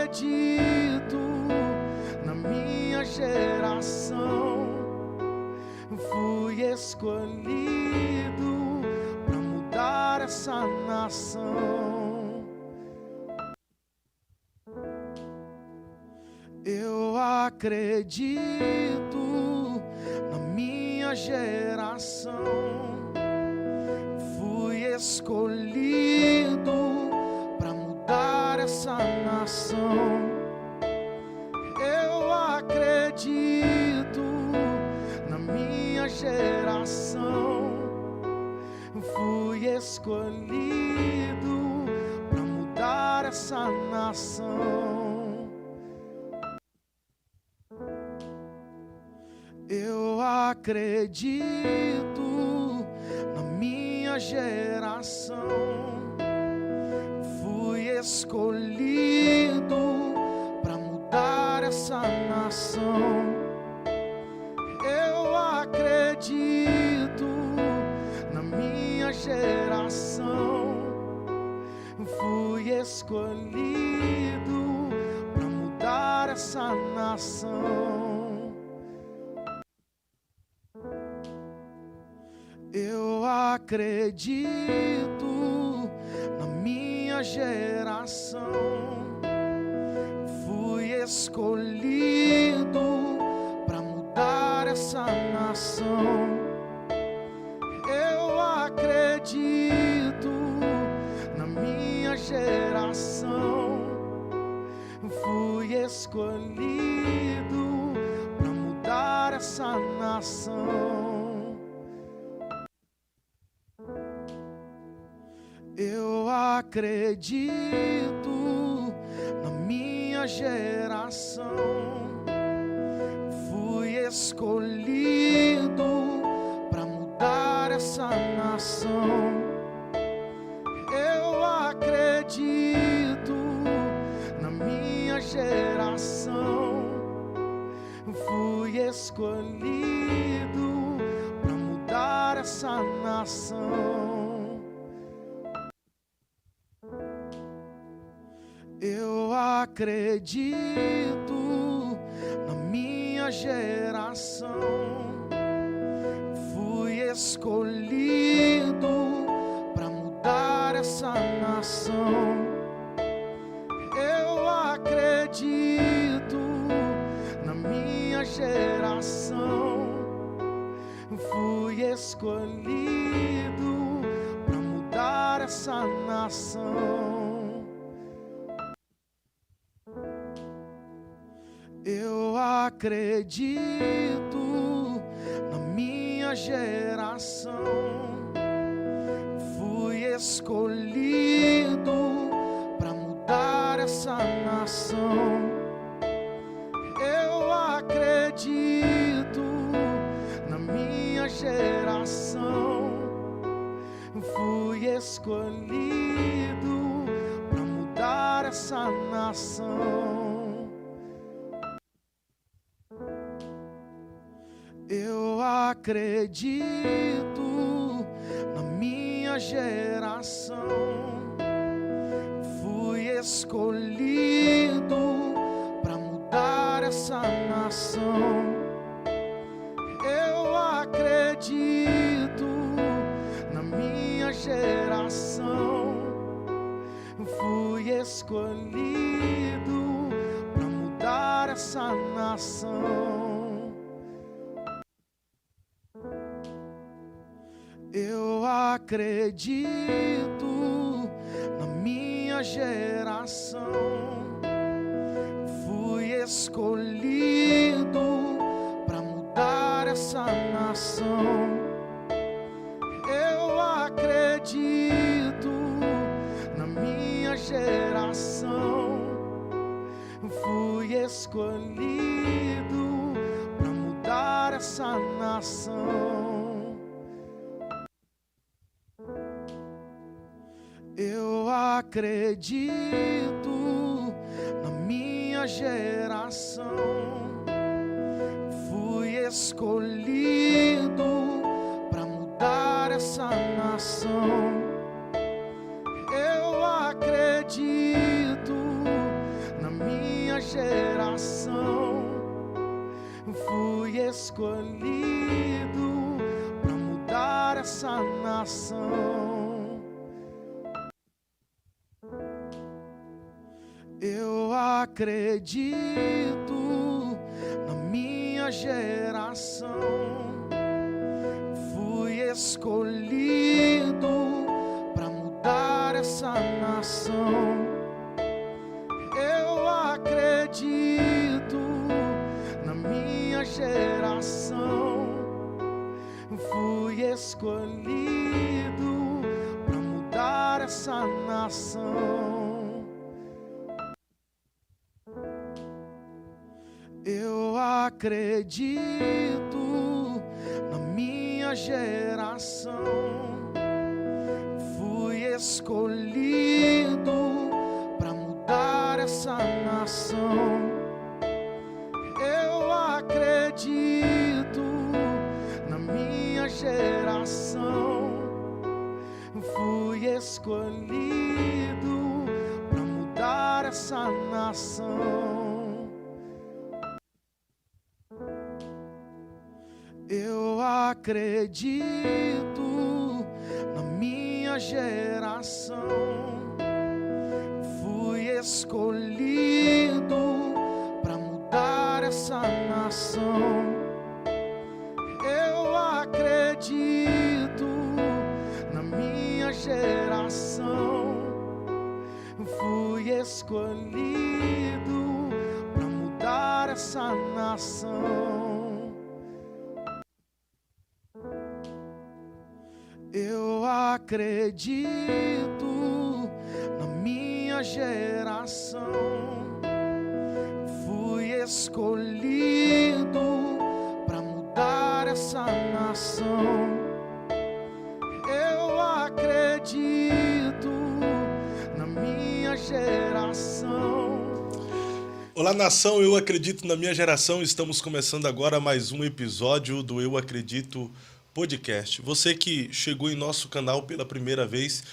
acredito na minha geração. Fui escolhido para mudar essa nação. Eu acredito na minha geração. Fui escolhido para mudar essa nação. Eu acredito na minha geração. Fui escolhido para mudar essa nação. Eu acredito na minha geração. Fui escolhido para mudar essa nação. Eu acredito na minha geração. Fui escolhido para mudar essa nação. Eu acredito na minha geração. Fui escolhido para mudar essa nação. Eu acredito na minha geração. Fui escolhido para mudar essa nação. Eu acredito na minha geração. Fui escolhido para mudar essa nação. Eu acredito na minha geração. Fui escolhido para mudar essa nação. Eu acredito na minha geração. Fui escolhido para mudar essa nação. Eu acredito na minha geração. Fui escolhido para mudar essa nação. Eu acredito na minha geração. Fui escolhido para mudar essa nação. Eu acredito na minha geração. Fui escolhido para mudar essa nação. Eu acredito na minha geração. Fui escolhido para mudar essa nação. Eu acredito na minha geração. Fui escolhido para mudar essa nação. Eu acredito na minha geração. Fui escolhido para mudar essa nação. Eu acredito na minha geração. Fui escolhido para mudar essa nação. Eu acredito na minha geração. Fui escolhido para mudar essa nação. Eu acredito na minha minha geração. Fui escolhido para mudar essa nação. Eu acredito na minha geração. Fui escolhido para mudar essa nação. Eu acredito na minha geração. Fui escolhido para mudar essa nação. Eu acredito na minha geração. Fui escolhido para mudar essa nação. Eu acredito na minha geração. Fui escolhido para mudar essa nação. Eu acredito na minha geração. Fui escolhido para mudar essa nação. Eu acredito na minha geração. Fui escolhido para mudar essa nação. Eu acredito na minha geração. Fui escolhido para mudar essa nação. Eu acredito na minha geração. Olá, nação, eu acredito na minha geração. Estamos começando agora mais um episódio do Eu Acredito Podcast. Você que chegou em nosso canal pela primeira vez,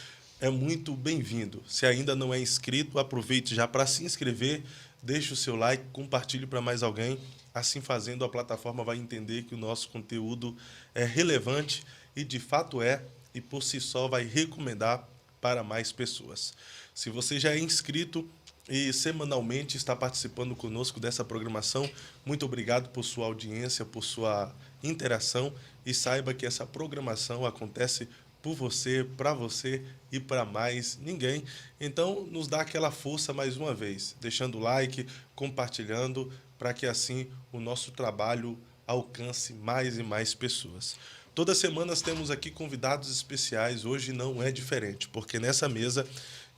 é muito bem-vindo. Se ainda não é inscrito, aproveite já para se inscrever, deixe o seu like, compartilhe para mais alguém. Assim fazendo, a plataforma vai entender que o nosso conteúdo é relevante e de fato é, e por si só vai recomendar para mais pessoas. Se você já é inscrito e semanalmente está participando conosco dessa programação, muito obrigado por sua audiência, por sua interação, e saiba que essa programação acontece por você, para você e para mais ninguém. Então, nos dá aquela força mais uma vez, deixando o like, compartilhando, para que assim o nosso trabalho alcance mais e mais pessoas. Todas as semanas temos aqui convidados especiais, hoje não é diferente, porque nessa mesa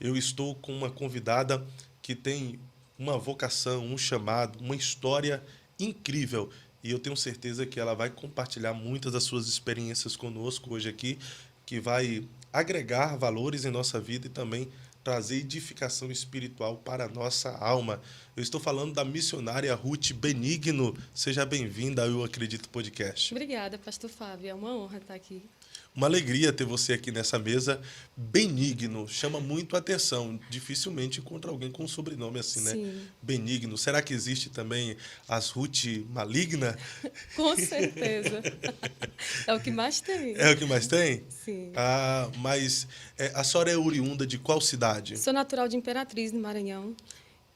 eu estou com uma convidada que tem uma vocação, um chamado, uma história incrível. E eu tenho certeza que ela vai compartilhar muitas das suas experiências conosco hoje aqui, que vai agregar valores em nossa vida e também trazer edificação espiritual para a nossa alma. Eu estou falando da missionária Ruth Benigno. Seja bem-vinda ao Eu Acredito Podcast. Obrigada, pastor Fábio. É uma honra estar aqui. Uma alegria ter você aqui nessa mesa. Benigno chama muito a atenção. Dificilmente encontra alguém com um sobrenome assim, né? Sim. Benigno. Será que existe também as Ruth Maligna? Com certeza. É o que mais tem. É o que mais tem? Sim. Ah, mas a senhora é oriunda de qual cidade? Sou natural de Imperatriz, no Maranhão.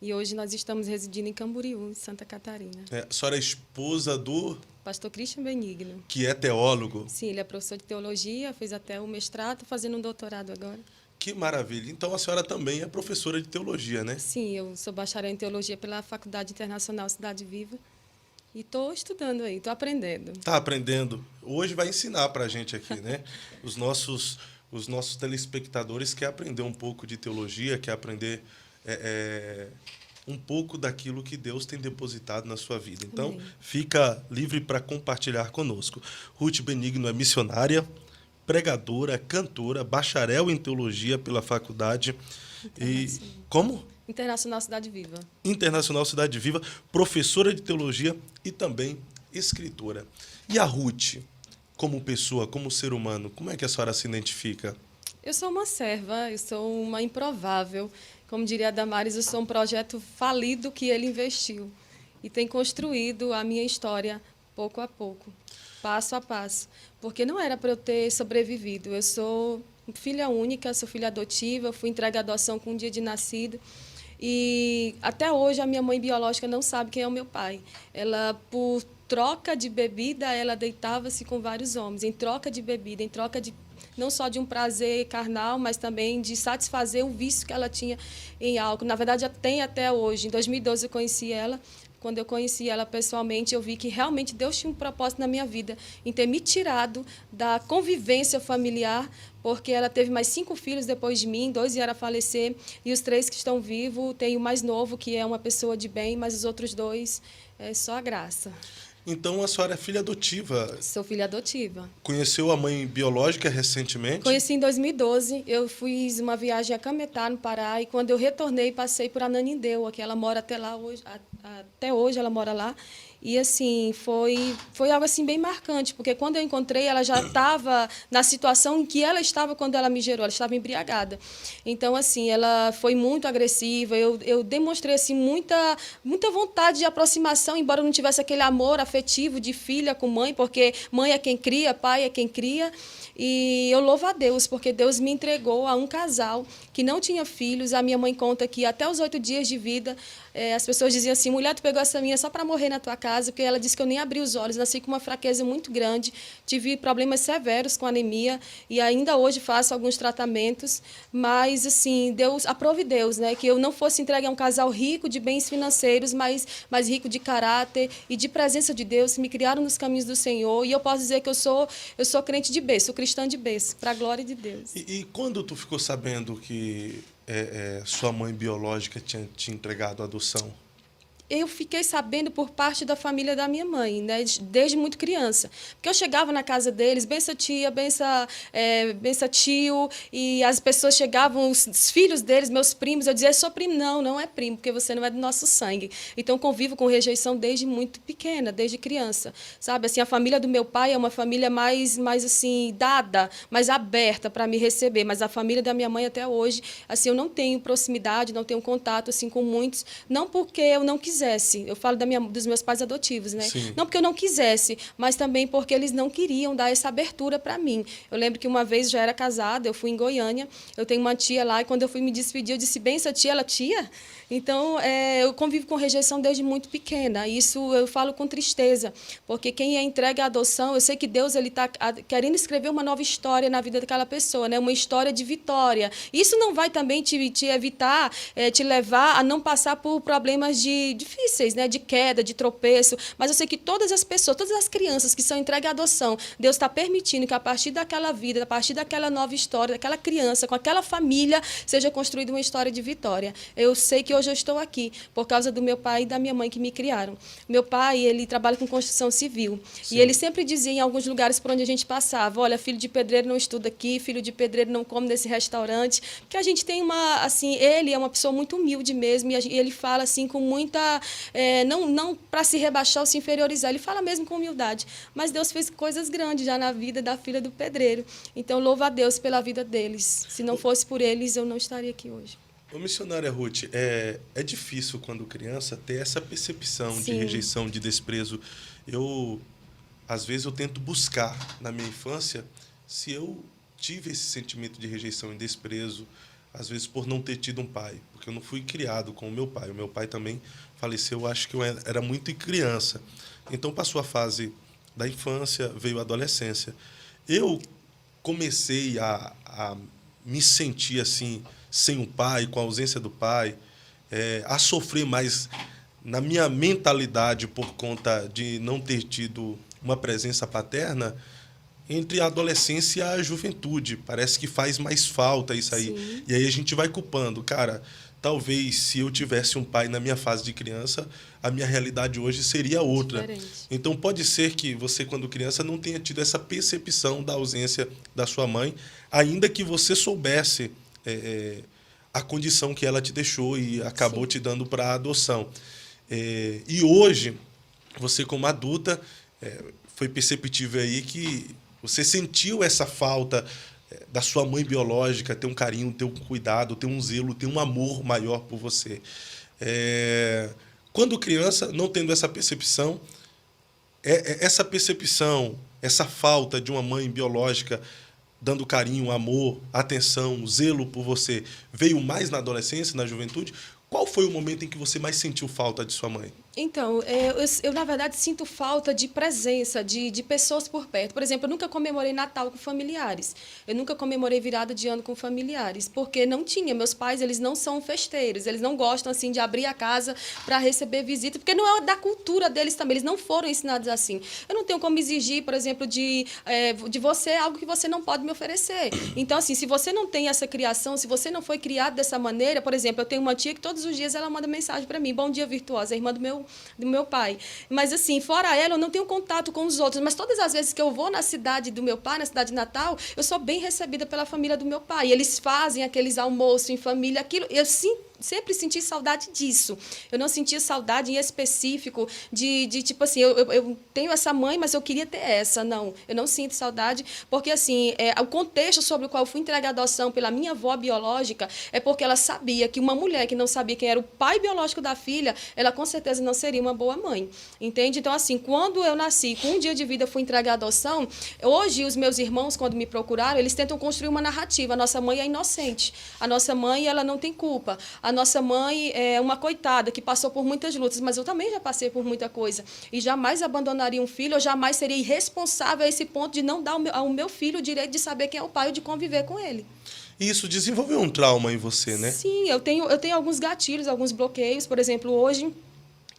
E hoje nós estamos residindo em Camboriú, em Santa Catarina. A senhora é esposa do... Pastor Christian Benigno. Que é teólogo. Sim, ele é professor de teologia, fez até o mestrado, fazendo um doutorado agora. Que maravilha. Então a senhora também é professora de teologia, né? Sim, eu sou bacharel em teologia pela Faculdade Internacional Cidade Viva. E estou estudando aí, estou aprendendo. Está aprendendo. Hoje vai ensinar para a gente aqui, né? Os nossos telespectadores querem aprender um pouco de teologia, querem aprender um pouco daquilo que Deus tem depositado na sua vida. Então, Amém. Fica livre para compartilhar conosco. Ruth Benigno é missionária, pregadora, cantora, bacharel em teologia pela faculdade. E como? Internacional Cidade Viva. Internacional Cidade Viva, professora de teologia e também escritora. E a Ruth, como pessoa, como ser humano, como é que a senhora se identifica? Eu sou uma serva, eu sou uma improvável. Como diria a Damares, eu sou um projeto falido que ele investiu. E tem construído a minha história pouco a pouco, passo a passo. Porque não era para eu ter sobrevivido. Eu sou filha única, sou filha adotiva, fui entregue à adoção com um dia de nascido. E até hoje a minha mãe biológica não sabe quem é o meu pai. Ela, por troca de bebida, ela deitava-se com vários homens. Em troca de bebida, em troca de não só de um prazer carnal, mas também de satisfazer o vício que ela tinha em álcool. Na verdade, já tem até hoje. Em 2012 eu conheci ela. Quando eu conheci ela pessoalmente, eu vi que realmente Deus tinha um propósito na minha vida, em ter me tirado da convivência familiar, porque ela teve mais 5 filhos depois de mim, 2 vieram a falecer, e os 3 que estão vivos, tem o mais novo, que é uma pessoa de bem, mas os outros 2 é só a graça. Então a senhora é filha adotiva. Sou filha adotiva. Conheceu a mãe biológica recentemente? Conheci em 2012. Eu fiz uma viagem a Cametá, no Pará, e quando eu retornei, passei por Ananindeua, que ela mora até lá hoje, até hoje ela mora lá. E assim, foi algo assim bem marcante, porque quando eu encontrei, ela já estava na situação em que ela estava quando ela me gerou, ela estava embriagada. Então, assim, ela foi muito agressiva, eu demonstrei assim, muita vontade de aproximação, embora eu não tivesse aquele amor afetivo de filha com mãe, porque mãe é quem cria, pai é quem cria. E eu louvo a Deus, porque Deus me entregou a um casal que não tinha filhos. A minha mãe conta que até os 8 dias de vida, as pessoas diziam assim, mulher, tu pegou essa minha só para morrer na tua casa, porque ela disse que eu nem abri os olhos, nasci com uma fraqueza muito grande, tive problemas severos com anemia e ainda hoje faço alguns tratamentos, mas assim, Deus, aprove Deus, né, que eu não fosse entregue a um casal rico de bens financeiros, mas rico de caráter e de presença de Deus, que me criaram nos caminhos do Senhor, e eu posso dizer que eu sou crente de berço, sou cristã de berço, para a glória de Deus. E quando tu ficou sabendo que sua mãe biológica tinha te entregado à adoção? Eu fiquei sabendo por parte da família da minha mãe, né, desde muito criança. Porque eu chegava na casa deles, bença tia, bença tio, e as pessoas chegavam, os filhos deles, meus primos, eu dizia, sou primo. Não é primo, porque você não é do nosso sangue. Então, convivo com rejeição desde muito pequena, desde criança. Sabe, assim, a família do meu pai é uma família mais assim, dada, mais aberta para me receber, mas a família da minha mãe até hoje, assim, eu não tenho proximidade, não tenho contato, assim, com muitos, não porque eu não quisesse. Eu falo dos meus pais adotivos, né? Sim. Não porque eu não quisesse, mas também porque eles não queriam dar essa abertura para mim. Eu lembro que uma vez eu já era casada, eu fui em Goiânia, eu tenho uma tia lá, e quando eu fui me despedir, eu disse, bem, essa tia, ela tia? Então, eu convivo com rejeição desde muito pequena. Isso eu falo com tristeza, porque quem é entregue à adoção, eu sei que Deus está querendo escrever uma nova história na vida daquela pessoa, né? Uma história de vitória. Isso não vai também te evitar, te levar a não passar por problemas difíceis, né? De queda, de tropeço. Mas eu sei que todas as pessoas, todas as crianças que são entregues à adoção, Deus está permitindo que a partir daquela vida, a partir daquela nova história, daquela criança, com aquela família, seja construída uma história de vitória. Eu sei que hoje eu estou aqui por causa do meu pai e da minha mãe que me criaram. Meu pai, ele trabalha com construção civil. Sim. E ele sempre dizia em alguns lugares por onde a gente passava, olha, filho de pedreiro não estuda aqui, filho de pedreiro não come nesse restaurante, porque a gente tem assim, ele é uma pessoa muito humilde mesmo, e ele fala assim com muita, não para se rebaixar ou se inferiorizar, ele fala mesmo com humildade. Mas Deus fez coisas grandes já na vida da filha do pedreiro. Então, louvo a Deus pela vida deles. Se não fosse por eles, eu não estaria aqui hoje. Ô, missionária Ruth, é difícil quando criança ter essa percepção Sim. de rejeição, de desprezo. Às vezes eu tento buscar na minha infância se eu tive esse sentimento de rejeição e desprezo, às vezes por não ter tido um pai, porque eu não fui criado com o meu pai. O meu pai também faleceu, acho que eu era muito criança. Então passou a fase da infância, veio a adolescência. Eu comecei a me sentir assim, sem um pai, com a ausência do pai, a sofrer mais na minha mentalidade por conta de não ter tido uma presença paterna entre a adolescência e a juventude. Parece que faz mais falta isso aí. Sim. E aí a gente vai culpando. Cara, talvez se eu tivesse um pai na minha fase de criança, a minha realidade hoje seria outra. Diferente. Então pode ser que você, quando criança, não tenha tido essa percepção da ausência da sua mãe, ainda que você soubesse a condição que ela te deixou e acabou Sim. te dando para a adoção. E hoje, você como adulta, foi perceptível aí que você sentiu essa falta da sua mãe biológica, ter um carinho, ter um cuidado, ter um zelo, ter um amor maior por você. Quando criança, não tendo essa percepção, essa falta de uma mãe biológica dando carinho, amor, atenção, zelo por você, veio mais na adolescência, na juventude? Qual foi o momento em que você mais sentiu falta de sua mãe? Então, eu, na verdade, sinto falta de presença, de pessoas por perto. Por exemplo, eu nunca comemorei Natal com familiares. Eu nunca comemorei virada de ano com familiares, porque não tinha. Meus pais, eles não são festeiros, eles não gostam, assim, de abrir a casa para receber visita, porque não é da cultura deles também, eles não foram ensinados assim. Eu não tenho como exigir, por exemplo, de você algo que você não pode me oferecer. Então, assim, se você não tem essa criação, se você não foi criado dessa maneira, por exemplo, eu tenho uma tia que todos os dias ela manda mensagem para mim: bom dia, virtuosa, a irmã do meu pai. Mas, assim, fora ela, eu não tenho contato com os outros. Mas todas as vezes que eu vou na cidade do meu pai, na cidade de Natal, eu sou bem recebida pela família do meu pai. Eles fazem aqueles almoços em família, aquilo. Eu sempre senti saudade disso. Eu não sentia saudade em específico de tipo assim, eu tenho essa mãe, mas eu queria ter essa. Não, eu não sinto saudade, porque, assim, o contexto sobre o qual eu fui entregue à adoção pela minha avó biológica é porque ela sabia que uma mulher que não sabia quem era o pai biológico da filha, ela com certeza não seria uma boa mãe. Entende? Então, assim, quando eu nasci, com um dia de vida, fui entregue à adoção, hoje os meus irmãos, quando me procuraram, eles tentam construir uma narrativa. A nossa mãe é inocente. A nossa mãe, ela não tem culpa. A nossa mãe é uma coitada que passou por muitas lutas, mas eu também já passei por muita coisa. E jamais abandonaria um filho, eu jamais seria irresponsável a esse ponto de não dar ao meu filho o direito de saber quem é o pai ou de conviver com ele. E isso desenvolveu um trauma em você, né? Sim, eu tenho alguns gatilhos, alguns bloqueios. Por exemplo, hoje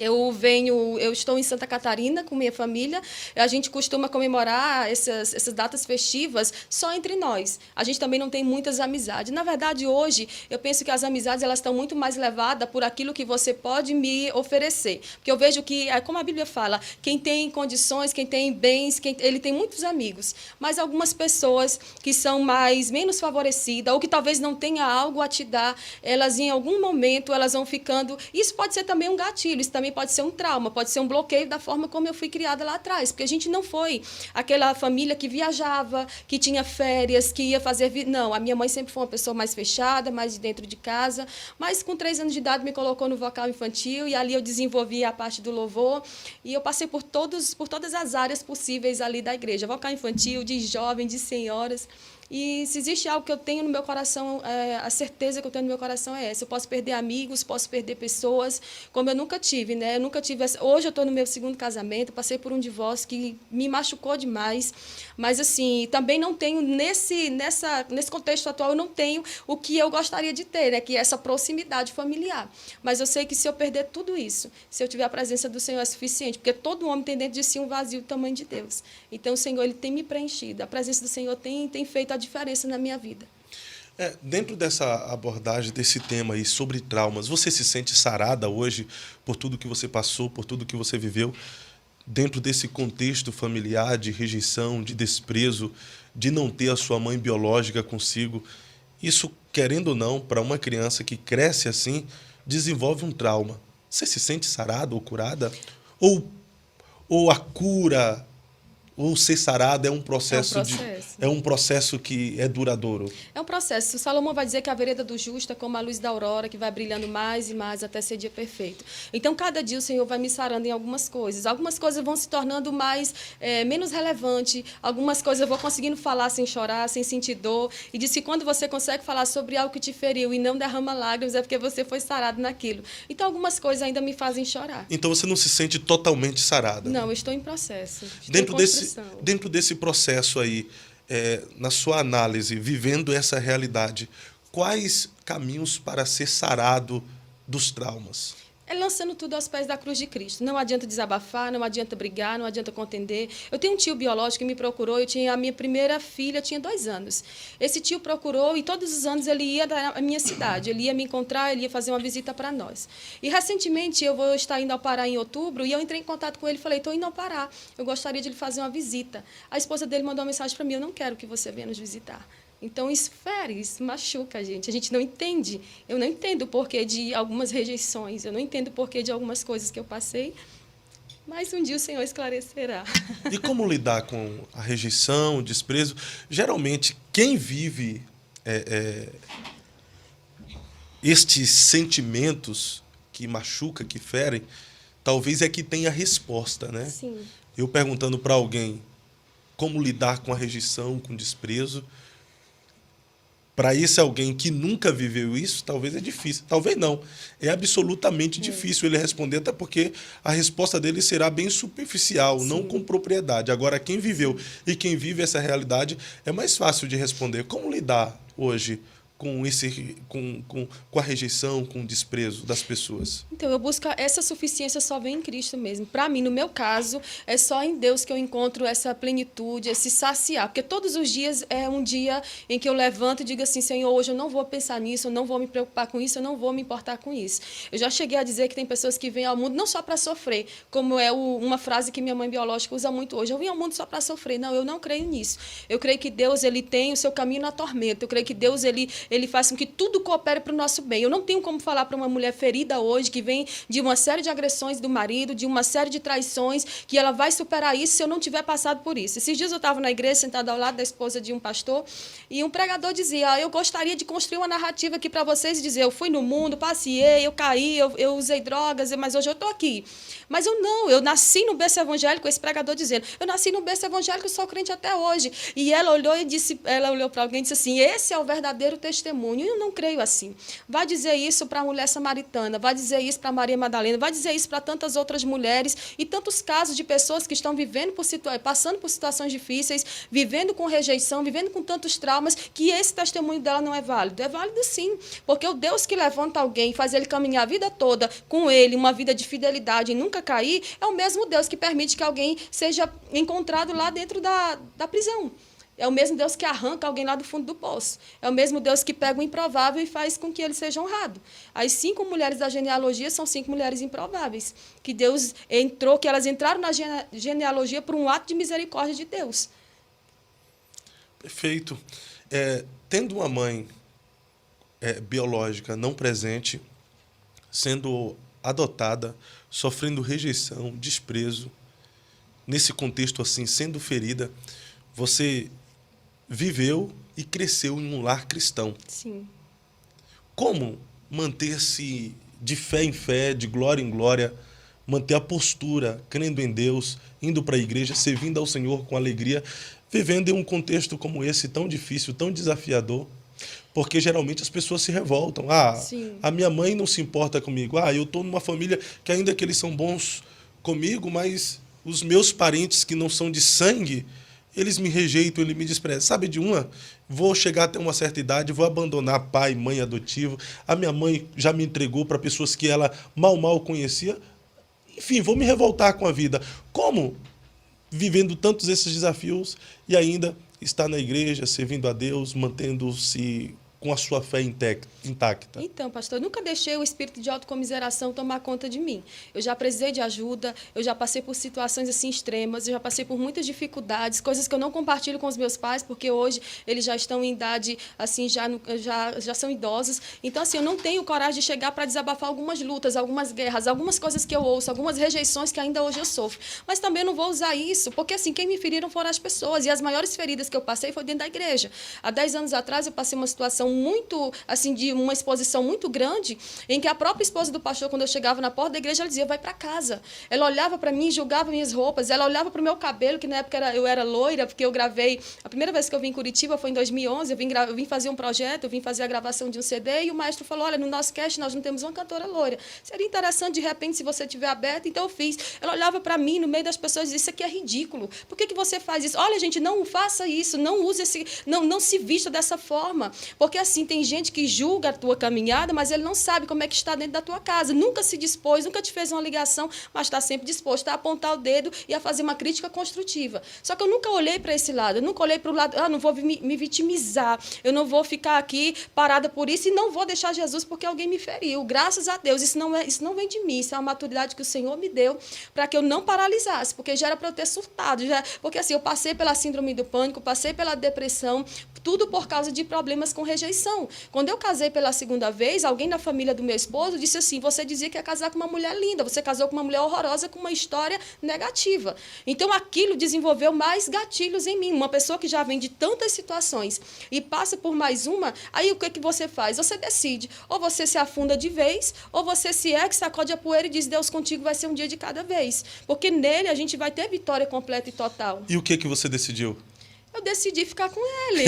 eu estou em Santa Catarina com minha família. A gente costuma comemorar essas datas festivas só entre nós. A gente também não tem muitas amizades. Na verdade, hoje, eu penso que as amizades elas estão muito mais levadas por aquilo que você pode me oferecer. Porque eu vejo que, como a Bíblia fala, quem tem condições, quem tem bens, ele tem muitos amigos. Mas algumas pessoas que são menos favorecidas ou que talvez não tenha algo a te dar, elas em algum momento elas vão ficando... Isso pode ser também um gatilho, isso também pode ser um trauma, pode ser um bloqueio da forma como eu fui criada lá atrás, porque a gente não foi aquela família que viajava, que tinha férias, que ia fazer... Não, a minha mãe sempre foi uma pessoa mais fechada, mais de dentro de casa, mas com 3 anos de idade me colocou no vocal infantil e ali eu desenvolvi a parte do louvor e eu passei por todas as áreas possíveis ali da igreja, vocal infantil, de jovem, de senhoras. E se existe algo que eu tenho no meu coração, a certeza que eu tenho no meu coração é essa. Eu posso perder amigos, posso perder pessoas, como eu nunca tive, né? Eu nunca tive hoje eu estou no meu 2º casamento, passei por um divórcio que me machucou demais, mas, assim, também não tenho, nesse contexto atual, eu não tenho o que eu gostaria de ter, né? Que é essa proximidade familiar. Mas eu sei que se eu perder tudo isso, se eu tiver a presença do Senhor é suficiente, porque todo homem tem dentro de si um vazio do tamanho de Deus. Então, o Senhor, Ele tem me preenchido. A presença do Senhor tem feito a diferença na minha vida. Dentro dessa abordagem, desse tema aí sobre traumas, você se sente sarada hoje por tudo que você passou, por tudo que você viveu, dentro desse contexto familiar de rejeição, de desprezo, de não ter a sua mãe biológica consigo? Isso, querendo ou não, para uma criança que cresce assim, desenvolve um trauma. Você se sente sarada ou curada? Ou a cura... Ou ser sarado é um processo que é duradouro? É um processo. O Salomão vai dizer que a vereda do justo é como a luz da aurora, que vai brilhando mais e mais até ser dia perfeito. Então, cada dia o Senhor vai me sarando em algumas coisas. Algumas coisas vão se tornando menos relevantes. Algumas coisas eu vou conseguindo falar sem chorar, sem sentir dor. E diz que quando você consegue falar sobre algo que te feriu e não derrama lágrimas, é porque você foi sarado naquilo. Então, algumas coisas ainda me fazem chorar. Então, você não se sente totalmente sarada? Não, eu estou em processo. Dentro desse processo aí, na sua análise, vivendo essa realidade, quais caminhos para ser sarado dos traumas? É lançando tudo aos pés da cruz de Cristo. Não adianta desabafar, não adianta brigar, não adianta contender. Eu tenho um tio biológico que me procurou, a minha primeira filha tinha 2 anos. Esse tio procurou e todos os anos ele ia à minha cidade, ele ia me encontrar, ele ia fazer uma visita para nós. E recentemente eu vou estar indo ao Pará em outubro e eu entrei em contato com ele e falei: estou indo ao Pará, eu gostaria de lhe fazer uma visita. A esposa dele mandou uma mensagem para mim: eu não quero que você venha nos visitar. Então, isso fere, isso machuca a gente não entende. Eu não entendo o porquê de algumas rejeições, eu não entendo o porquê de algumas coisas que eu passei. Mas um dia o Senhor esclarecerá. E como lidar com a rejeição, o desprezo? Geralmente, quem vive estes sentimentos que machucam, que ferem, talvez é que tenha a resposta, né? Sim. Eu perguntando para alguém como lidar com a rejeição, com o desprezo, para esse alguém que nunca viveu isso, talvez é difícil. Talvez não. É absolutamente difícil ele responder, até porque a resposta dele será bem superficial, não com propriedade. Agora, quem viveu e quem vive essa realidade é mais fácil de responder. Como lidar hoje com a rejeição, com o desprezo das pessoas? Então, eu busco essa suficiência só vem em Cristo mesmo. Para mim, no meu caso, é só em Deus que eu encontro essa plenitude, esse saciar. Porque todos os dias é um dia em que eu levanto e digo assim, Senhor, hoje eu não vou pensar nisso, eu não vou me preocupar com isso, eu não vou me importar com isso. Eu já cheguei a dizer que tem pessoas que vêm ao mundo não só para sofrer, como é uma frase que minha mãe biológica usa muito hoje. Eu vim ao mundo só para sofrer. Não, eu não creio nisso. Eu creio que Deus ele tem o seu caminho na tormenta. Eu creio que Deus ele faz com que tudo coopere para o nosso bem. Eu não tenho como falar para uma mulher ferida hoje, que vem de uma série de agressões do marido, de uma série de traições, que ela vai superar isso se eu não tiver passado por isso. Esses dias eu estava na igreja, sentada ao lado da esposa de um pastor, e um pregador dizia, eu gostaria de construir uma narrativa aqui para vocês e dizer, eu fui no mundo, passeei, eu caí, eu usei drogas, mas hoje eu estou aqui. Mas eu nasci no berço evangélico, esse pregador dizendo, eu nasci no berço evangélico, sou crente até hoje. E ela olhou para alguém e disse assim, esse é o verdadeiro testemunho. E eu não creio assim. Vai dizer isso para a mulher samaritana, vai dizer isso para Maria Madalena, vai dizer isso para tantas outras mulheres e tantos casos de pessoas que estão passando por situações difíceis, vivendo com rejeição, vivendo com tantos traumas, que esse testemunho dela não é válido. É válido sim, porque o Deus que levanta alguém e faz ele caminhar a vida toda com ele, uma vida de fidelidade e nunca cair, é o mesmo Deus que permite que alguém seja encontrado lá dentro da prisão. É o mesmo Deus que arranca alguém lá do fundo do poço. É o mesmo Deus que pega o improvável e faz com que ele seja honrado. As 5 mulheres da genealogia são 5 mulheres improváveis, que Deus que elas entraram na genealogia por um ato de misericórdia de Deus. Perfeito. Tendo uma mãe biológica não presente, sendo adotada, sofrendo rejeição, desprezo, nesse contexto assim, sendo ferida, você viveu e cresceu em um lar cristão. Sim. Como manter-se de fé em fé, de glória em glória, manter a postura, crendo em Deus, indo para a igreja, servindo ao Senhor com alegria, vivendo em um contexto como esse, tão difícil, tão desafiador? Porque geralmente as pessoas se revoltam. A minha mãe não se importa comigo. Eu estou numa família que ainda que eles são bons comigo, mas os meus parentes que não são de sangue, eles me rejeitam, eles me desprezam. Sabe de uma? Vou chegar até uma certa idade, vou abandonar pai, mãe adotivo. A minha mãe já me entregou para pessoas que ela mal conhecia. Enfim, vou me revoltar com a vida. Como? Vivendo tantos esses desafios e ainda estar na igreja, servindo a Deus, mantendo-se com a sua fé intacta? Então, pastor, eu nunca deixei o espírito de autocomiseração tomar conta de mim. Eu já precisei de ajuda, eu já passei por situações assim extremas, eu já passei por muitas dificuldades, coisas que eu não compartilho com os meus pais, porque hoje eles já estão em idade, assim, já são idosos. Então, assim, eu não tenho coragem de chegar para desabafar algumas lutas, algumas guerras, algumas coisas que eu ouço, algumas rejeições que ainda hoje eu sofro. Mas também não vou usar isso, porque, assim, quem me feriram foram as pessoas, e as maiores feridas que eu passei foi dentro da igreja. Há 10 anos atrás, eu passei uma situação muito, assim, de uma exposição muito grande, em que a própria esposa do pastor, quando eu chegava na porta da igreja, ela dizia, vai para casa. Ela olhava para mim, julgava minhas roupas, ela olhava para o meu cabelo, que na época eu era loira, porque eu gravei, a primeira vez que eu vim em Curitiba foi em 2011, eu vim fazer um projeto, eu vim fazer a gravação de um CD, e o maestro falou, olha, no nosso cast nós não temos uma cantora loira. Seria interessante, de repente, se você tiver aberto, então eu fiz. Ela olhava para mim, no meio das pessoas, e disse, isso aqui é ridículo. Por que você faz isso? Olha, gente, não faça isso, não use não se vista dessa forma, porque assim, tem gente que julga a tua caminhada, mas ele não sabe como é que está dentro da tua casa. Nunca se dispôs, nunca te fez uma ligação, mas está sempre disposto a apontar o dedo e a fazer uma crítica construtiva. Só que eu nunca olhei para esse lado, eu nunca olhei para o lado, não vou me vitimizar, eu não vou ficar aqui parada por isso e não vou deixar Jesus porque alguém me feriu. Graças a Deus, isso não vem de mim, isso é uma maturidade que o Senhor me deu para que eu não paralisasse, porque já era para eu ter surtado, porque assim, eu passei pela síndrome do pânico, passei pela depressão, tudo por causa de problemas com rejeição. rejeição. Quando eu casei pela segunda vez, alguém da família do meu esposo disse assim, você dizia que ia casar com uma mulher linda, você casou com uma mulher horrorosa, com uma história negativa. Então, aquilo desenvolveu mais gatilhos em mim. Uma pessoa que já vem de tantas situações e passa por mais uma, aí o que você faz? Você decide, ou você se afunda de vez, ou você se ergue, sacode a poeira e diz, Deus contigo vai ser um dia de cada vez. Porque nele a gente vai ter vitória completa e total. E o que você decidiu? Eu decidi ficar com ele.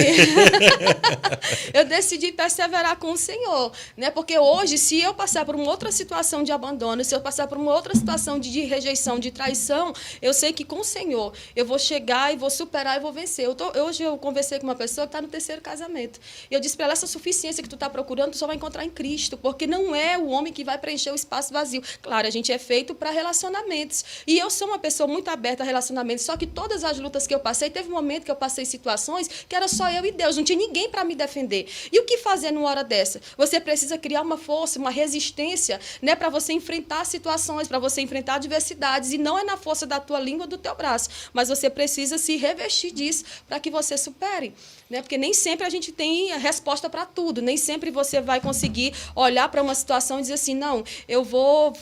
Eu decidi perseverar com o Senhor. Né? Porque hoje, se eu passar por uma outra situação de abandono, se eu passar por uma outra situação de rejeição, de traição, eu sei que com o Senhor eu vou chegar e vou superar e vou vencer. Hoje eu conversei com uma pessoa que está no 3º casamento. E eu disse para ela, essa suficiência que tu está procurando, tu só vai encontrar em Cristo. Porque não é o homem que vai preencher o espaço vazio. Claro, a gente é feito para relacionamentos. E eu sou uma pessoa muito aberta a relacionamentos. Só que todas as lutas que eu passei, teve um momento que eu passei situações que era só eu e Deus, não tinha ninguém para me defender. E o que fazer numa hora dessa? Você precisa criar uma força, uma resistência, né, para você enfrentar situações, para você enfrentar adversidades, e não é na força da tua língua ou do teu braço, mas você precisa se revestir disso para que você supere. Né? Porque nem sempre a gente tem a resposta para tudo, nem sempre você vai conseguir olhar para uma situação e dizer assim, não, eu vou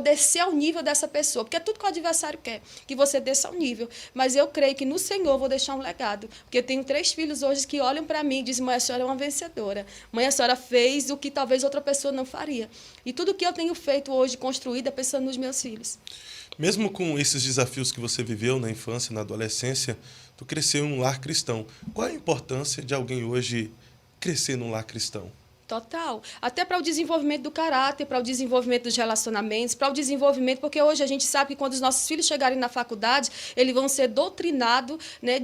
descer ao nível dessa pessoa, porque é tudo que o adversário quer, que você desça ao nível. Mas eu creio que no Senhor eu vou deixar um legado, porque eu tenho 3 filhos hoje que olham para mim e dizem, mãe, a senhora é uma vencedora, mãe, a senhora fez o que talvez outra pessoa não faria. E tudo que eu tenho feito hoje, construído, é pensando nos meus filhos. Mesmo com esses desafios que você viveu na infância, na adolescência, tu cresceu em um lar cristão. Qual a importância de alguém hoje crescer num lar cristão? Total. Até para o desenvolvimento do caráter, para o desenvolvimento dos relacionamentos, para o desenvolvimento, porque hoje a gente sabe que quando os nossos filhos chegarem na faculdade, eles vão ser doutrinados, né,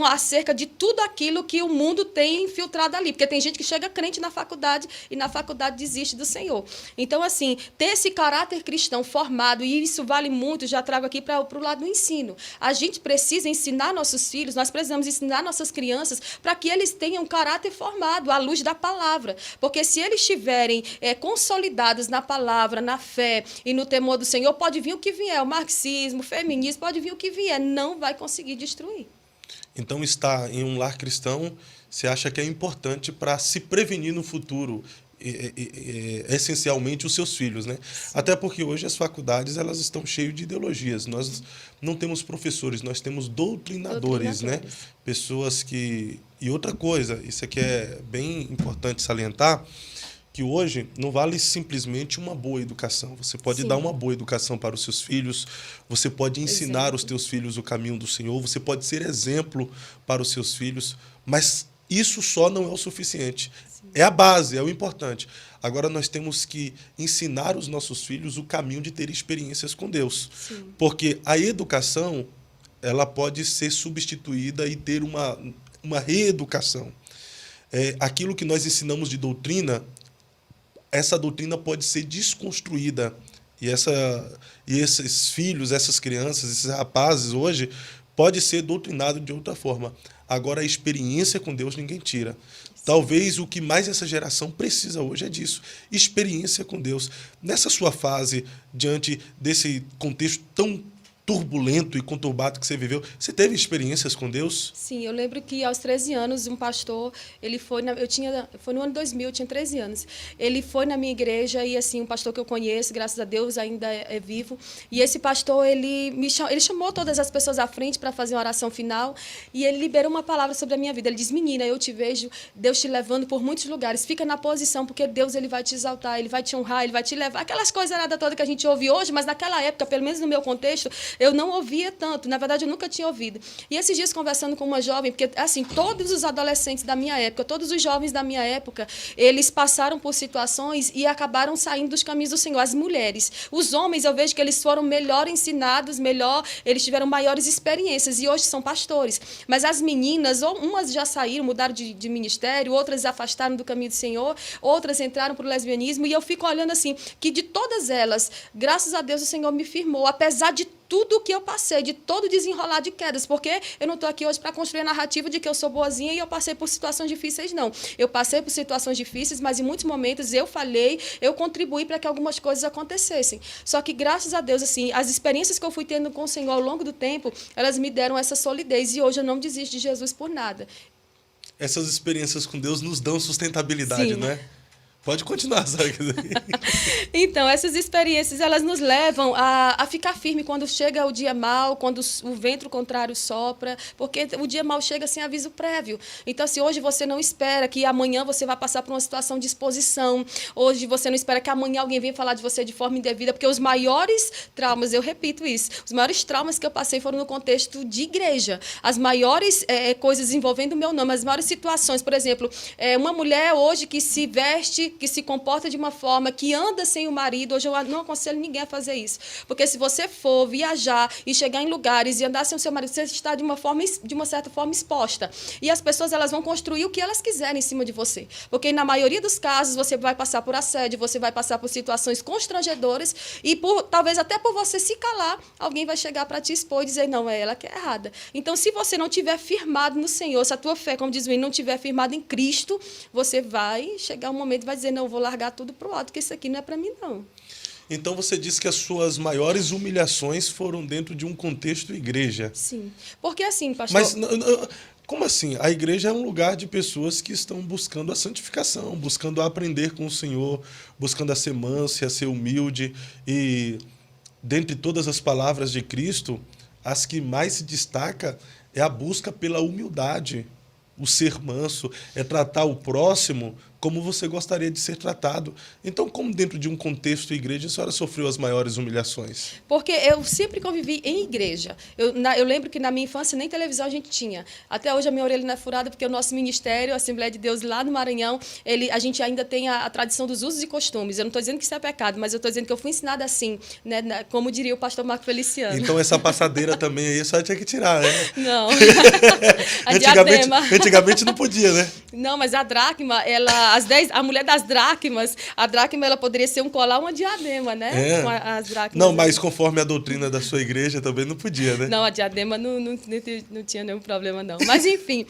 acerca de tudo aquilo que o mundo tem infiltrado ali. Porque tem gente que chega crente na faculdade e na faculdade desiste do Senhor. Então, assim, ter esse caráter cristão formado, e isso vale muito, já trago aqui para o lado do ensino. A gente precisa ensinar nossos filhos, nós precisamos ensinar nossas crianças para que eles tenham um caráter formado à luz da palavra. Porque se eles estiverem consolidados na palavra, na fé e no temor do Senhor, pode vir o que vier, o marxismo, o feminismo, pode vir o que vier, não vai conseguir destruir. Então, estar em um lar cristão, você acha que é importante para se prevenir no futuro, essencialmente os seus filhos, né? Sim. Até porque hoje as faculdades elas estão cheias de ideologias. Nós não temos professores, nós temos doutrinadores, né? Pessoas que... E outra coisa, isso aqui é bem importante salientar, que hoje não vale simplesmente uma boa educação. Você pode dar uma boa educação para os seus filhos, você pode ensinar os teus filhos o caminho do Senhor, você pode ser exemplo para os seus filhos, mas isso só não é o suficiente. É a base, é o importante. Agora nós temos que ensinar os nossos filhos o caminho de ter experiências com Deus. Sim. Porque a educação, ela pode ser substituída e ter uma reeducação. Aquilo que nós ensinamos de doutrina, essa doutrina pode ser desconstruída. E esses filhos, essas crianças, esses rapazes hoje, pode ser doutrinado de outra forma. Agora, a experiência com Deus ninguém tira. Talvez o que mais essa geração precisa hoje é disso, experiência com Deus. Nessa sua fase, diante desse contexto tão turbulento e conturbado que você viveu, você teve experiências com Deus? Sim, eu lembro que aos 13 anos, um pastor, ele foi foi no ano 2000, eu tinha 13 anos. Ele foi na minha igreja e, assim, um pastor que eu conheço, graças a Deus, ainda é vivo. E esse pastor, ele chamou todas as pessoas à frente para fazer uma oração final e ele liberou uma palavra sobre a minha vida. Ele diz, menina, eu te vejo, Deus te levando por muitos lugares. Fica na posição, porque Deus ele vai te exaltar, ele vai te honrar, ele vai te levar. Aquelas coisas nada todas que a gente ouve hoje, mas naquela época, pelo menos no meu contexto, eu não ouvia tanto. Na verdade, eu nunca tinha ouvido. E esses dias, conversando com uma jovem, porque, assim, todos os adolescentes da minha época, todos os jovens da minha época, eles passaram por situações e acabaram saindo dos caminhos do Senhor. As mulheres. Os homens, eu vejo que eles foram melhor ensinados, eles tiveram maiores experiências e hoje são pastores. Mas as meninas, umas já saíram, mudaram de ministério, outras afastaram do caminho do Senhor, outras entraram para o lesbianismo, e eu fico olhando assim, que de todas elas, graças a Deus, o Senhor me firmou, apesar de tudo o que eu passei, de todo desenrolar de quedas, porque eu não estou aqui hoje para construir a narrativa de que eu sou boazinha e eu passei por situações difíceis, não. Eu passei por situações difíceis, mas em muitos momentos eu falhei, eu contribuí para que algumas coisas acontecessem. Só que, graças a Deus, assim, as experiências que eu fui tendo com o Senhor ao longo do tempo, elas me deram essa solidez, e hoje eu não desisto de Jesus por nada. essas experiências com Deus nos dão sustentabilidade, Sim. né? Pode continuar, sabe? Então, essas experiências, elas nos levam a ficar firme quando chega o dia mau, quando o vento contrário sopra, porque o dia mau chega sem aviso prévio. Então, se hoje você não espera que amanhã você vai passar por uma situação de exposição, hoje você não espera que amanhã alguém venha falar de você de forma indevida, porque os maiores traumas, eu repito isso, os maiores traumas que eu passei foram no contexto de igreja. As maiores coisas envolvendo o meu nome, as maiores situações, por exemplo, uma mulher hoje que se veste, que se comporta de uma forma, que anda sem o marido, hoje eu não aconselho ninguém a fazer isso. Porque se você for viajar e chegar em lugares e andar sem o seu marido, você está de uma certa forma exposta. E as pessoas, elas vão construir o que elas quiserem em cima de você. Porque na maioria dos casos você vai passar por assédio, você vai passar por situações constrangedoras e talvez até por você se calar, alguém vai chegar para te expor e dizer, não, é ela que é errada. Então, se você não tiver firmado no Senhor, se a tua fé, como diz o hino, não tiver firmada em Cristo, você vai chegar um momento e vai dizer, não, eu vou largar tudo pro alto, que isso aqui não é para mim, não. Então você disse que as suas maiores humilhações foram dentro de um contexto igreja. Sim. Porque assim, pastor... Mas como assim? A igreja é um lugar de pessoas que estão buscando a santificação, buscando aprender com o Senhor, buscando a ser manso, a ser humilde. E dentre todas as palavras de Cristo, as que mais se destaca é a busca pela humildade, o ser manso, é tratar o próximo como você gostaria de ser tratado. Então, como dentro de um contexto igreja, a senhora sofreu as maiores humilhações? Porque eu sempre convivi em igreja. Eu lembro que na minha infância nem televisão a gente tinha. Até hoje a minha orelha não é furada, porque o nosso ministério, a Assembleia de Deus lá no Maranhão, a gente ainda tem a tradição dos usos e costumes. Eu não estou dizendo que isso é pecado, mas eu estou dizendo que eu fui ensinada assim, né, como diria o pastor Marco Feliciano. Então, essa passadeira também aí só tinha que tirar, né? Não. A diadema. Antigamente não podia, né? Não, mas a dracma, a mulher das dracmas, a dracma ela poderia ser um colar ou uma diadema, né? É. Com as dracmas. Não, mas conforme a doutrina da sua igreja também não podia, né? Não, a diadema não tinha nenhum problema, não. Mas, enfim,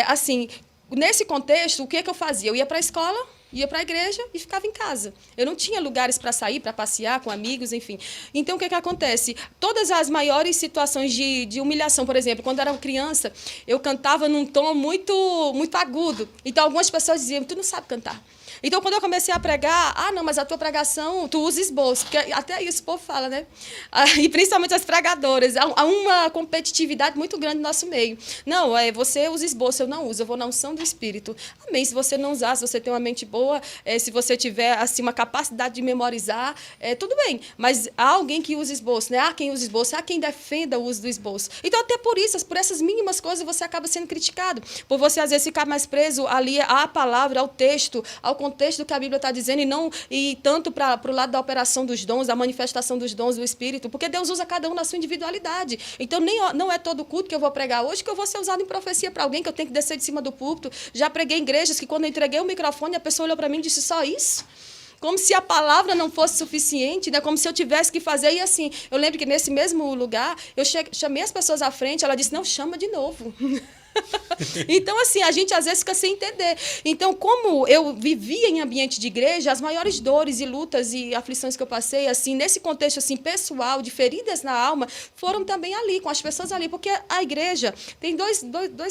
assim, nesse contexto, o que eu fazia? Eu ia para a escola, ia para a igreja e ficava em casa. Eu não tinha lugares para sair, para passear com amigos, enfim. Então, o que acontece? Todas as maiores situações de humilhação, por exemplo, quando eu era criança, eu cantava num tom muito, muito agudo. Então, algumas pessoas diziam, tu não sabe cantar. Então, quando eu comecei a pregar, não, mas a tua pregação, tu usa esboço, porque até isso o povo fala, né? E principalmente as pregadoras, há uma competitividade muito grande no nosso meio. Não, você usa esboço, eu não uso, eu vou na unção do Espírito. Amém, se você não usar, se você tem uma mente boa, se você tiver assim, uma capacidade de memorizar, tudo bem, mas há alguém que usa esboço, né? Há quem usa esboço, há quem defenda o uso do esboço. Então, até por essas mínimas coisas, você acaba sendo criticado, por você, às vezes, ficar mais preso ali à palavra, ao texto, ao contexto do que a Bíblia está dizendo e tanto para o lado da operação dos dons, da manifestação dos dons do Espírito, porque Deus usa cada um na sua individualidade. Então, não é todo culto que eu vou pregar hoje que eu vou ser usado em profecia para alguém, que eu tenho que descer de cima do púlpito. Já preguei em igrejas que, quando eu entreguei o microfone, a pessoa olhou para mim e disse, só isso? Como se a palavra não fosse suficiente, né? Como se eu tivesse que fazer. E assim, eu lembro que nesse mesmo lugar, eu chamei as pessoas à frente, ela disse, não, chama de novo. Então, assim, a gente às vezes fica sem entender. Então, como eu vivia em ambiente de igreja, as maiores dores e lutas e aflições que eu passei, assim, nesse contexto assim, pessoal, de feridas na alma, foram também ali, com as pessoas ali. Porque a igreja tem dois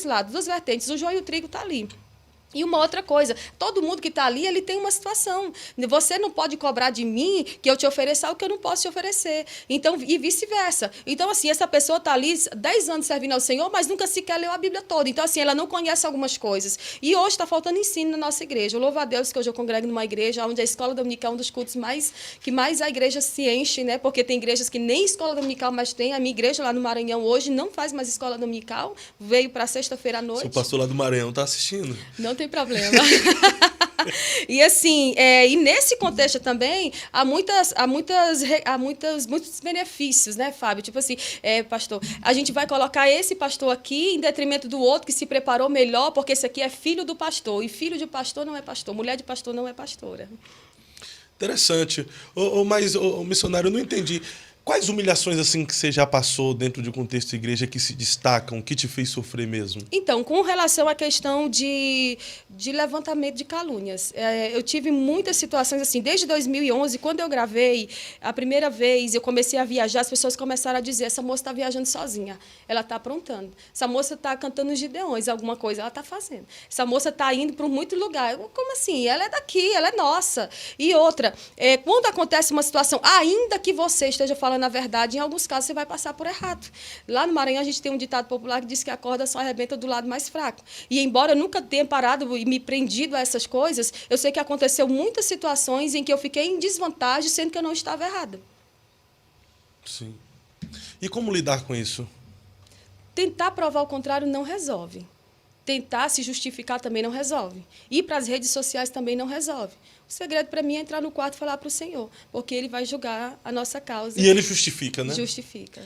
lados, duas vertentes. O joio e o trigo está ali. E uma outra coisa, todo mundo que está ali, ele tem uma situação. Você não pode cobrar de mim que eu te ofereça algo que eu não posso te oferecer. Então, e vice-versa. Então, assim, essa pessoa está ali 10 anos servindo ao Senhor, mas nunca sequer leu a Bíblia toda. Então, assim, ela não conhece algumas coisas. E hoje está faltando ensino na nossa igreja. Eu louvo a Deus que hoje eu congrego numa igreja onde a escola dominical é um dos cultos que mais a igreja se enche, né? Porque tem igrejas que nem escola dominical mais tem. A minha igreja lá no Maranhão hoje não faz mais escola dominical. Veio para sexta-feira à noite. Se o pastor lá do Maranhão está assistindo. Não tem problema. E assim, e nesse contexto também há muitos benefícios, né, Fábio? Tipo assim, pastor, a gente vai colocar esse pastor aqui em detrimento do outro que se preparou melhor, porque esse aqui é filho do pastor, e filho de pastor não é pastor, mulher de pastor não é pastora. Interessante. Mas, missionário, eu não entendi. Quais humilhações assim que você já passou dentro de um contexto de igreja que se destacam, que te fez sofrer mesmo? Então, com relação à questão de levantamento de calúnias, eu tive muitas situações assim. Desde 2011, quando eu gravei, a primeira vez eu comecei a viajar, as pessoas começaram a dizer: essa moça está viajando sozinha, ela está aprontando. Essa moça está cantando os Gideões, alguma coisa ela está fazendo. Essa moça está indo para muito lugar. Como assim? Ela é daqui, ela é nossa. E outra, quando acontece uma situação, ainda que você esteja falando a verdade, em alguns casos você vai passar por errado. Lá no Maranhão a gente tem um ditado popular que diz que a corda só arrebenta do lado mais fraco. E embora eu nunca tenha parado e me prendido a essas coisas, eu sei que aconteceu muitas situações em que eu fiquei em desvantagem, sendo que eu não estava errada. Sim. E como lidar com isso? Tentar provar o contrário não resolve. Tentar se justificar também não resolve. Ir para as redes sociais também não resolve. O segredo para mim é entrar no quarto e falar para o Senhor, porque Ele vai julgar a nossa causa. E Ele justifica, né? Justifica.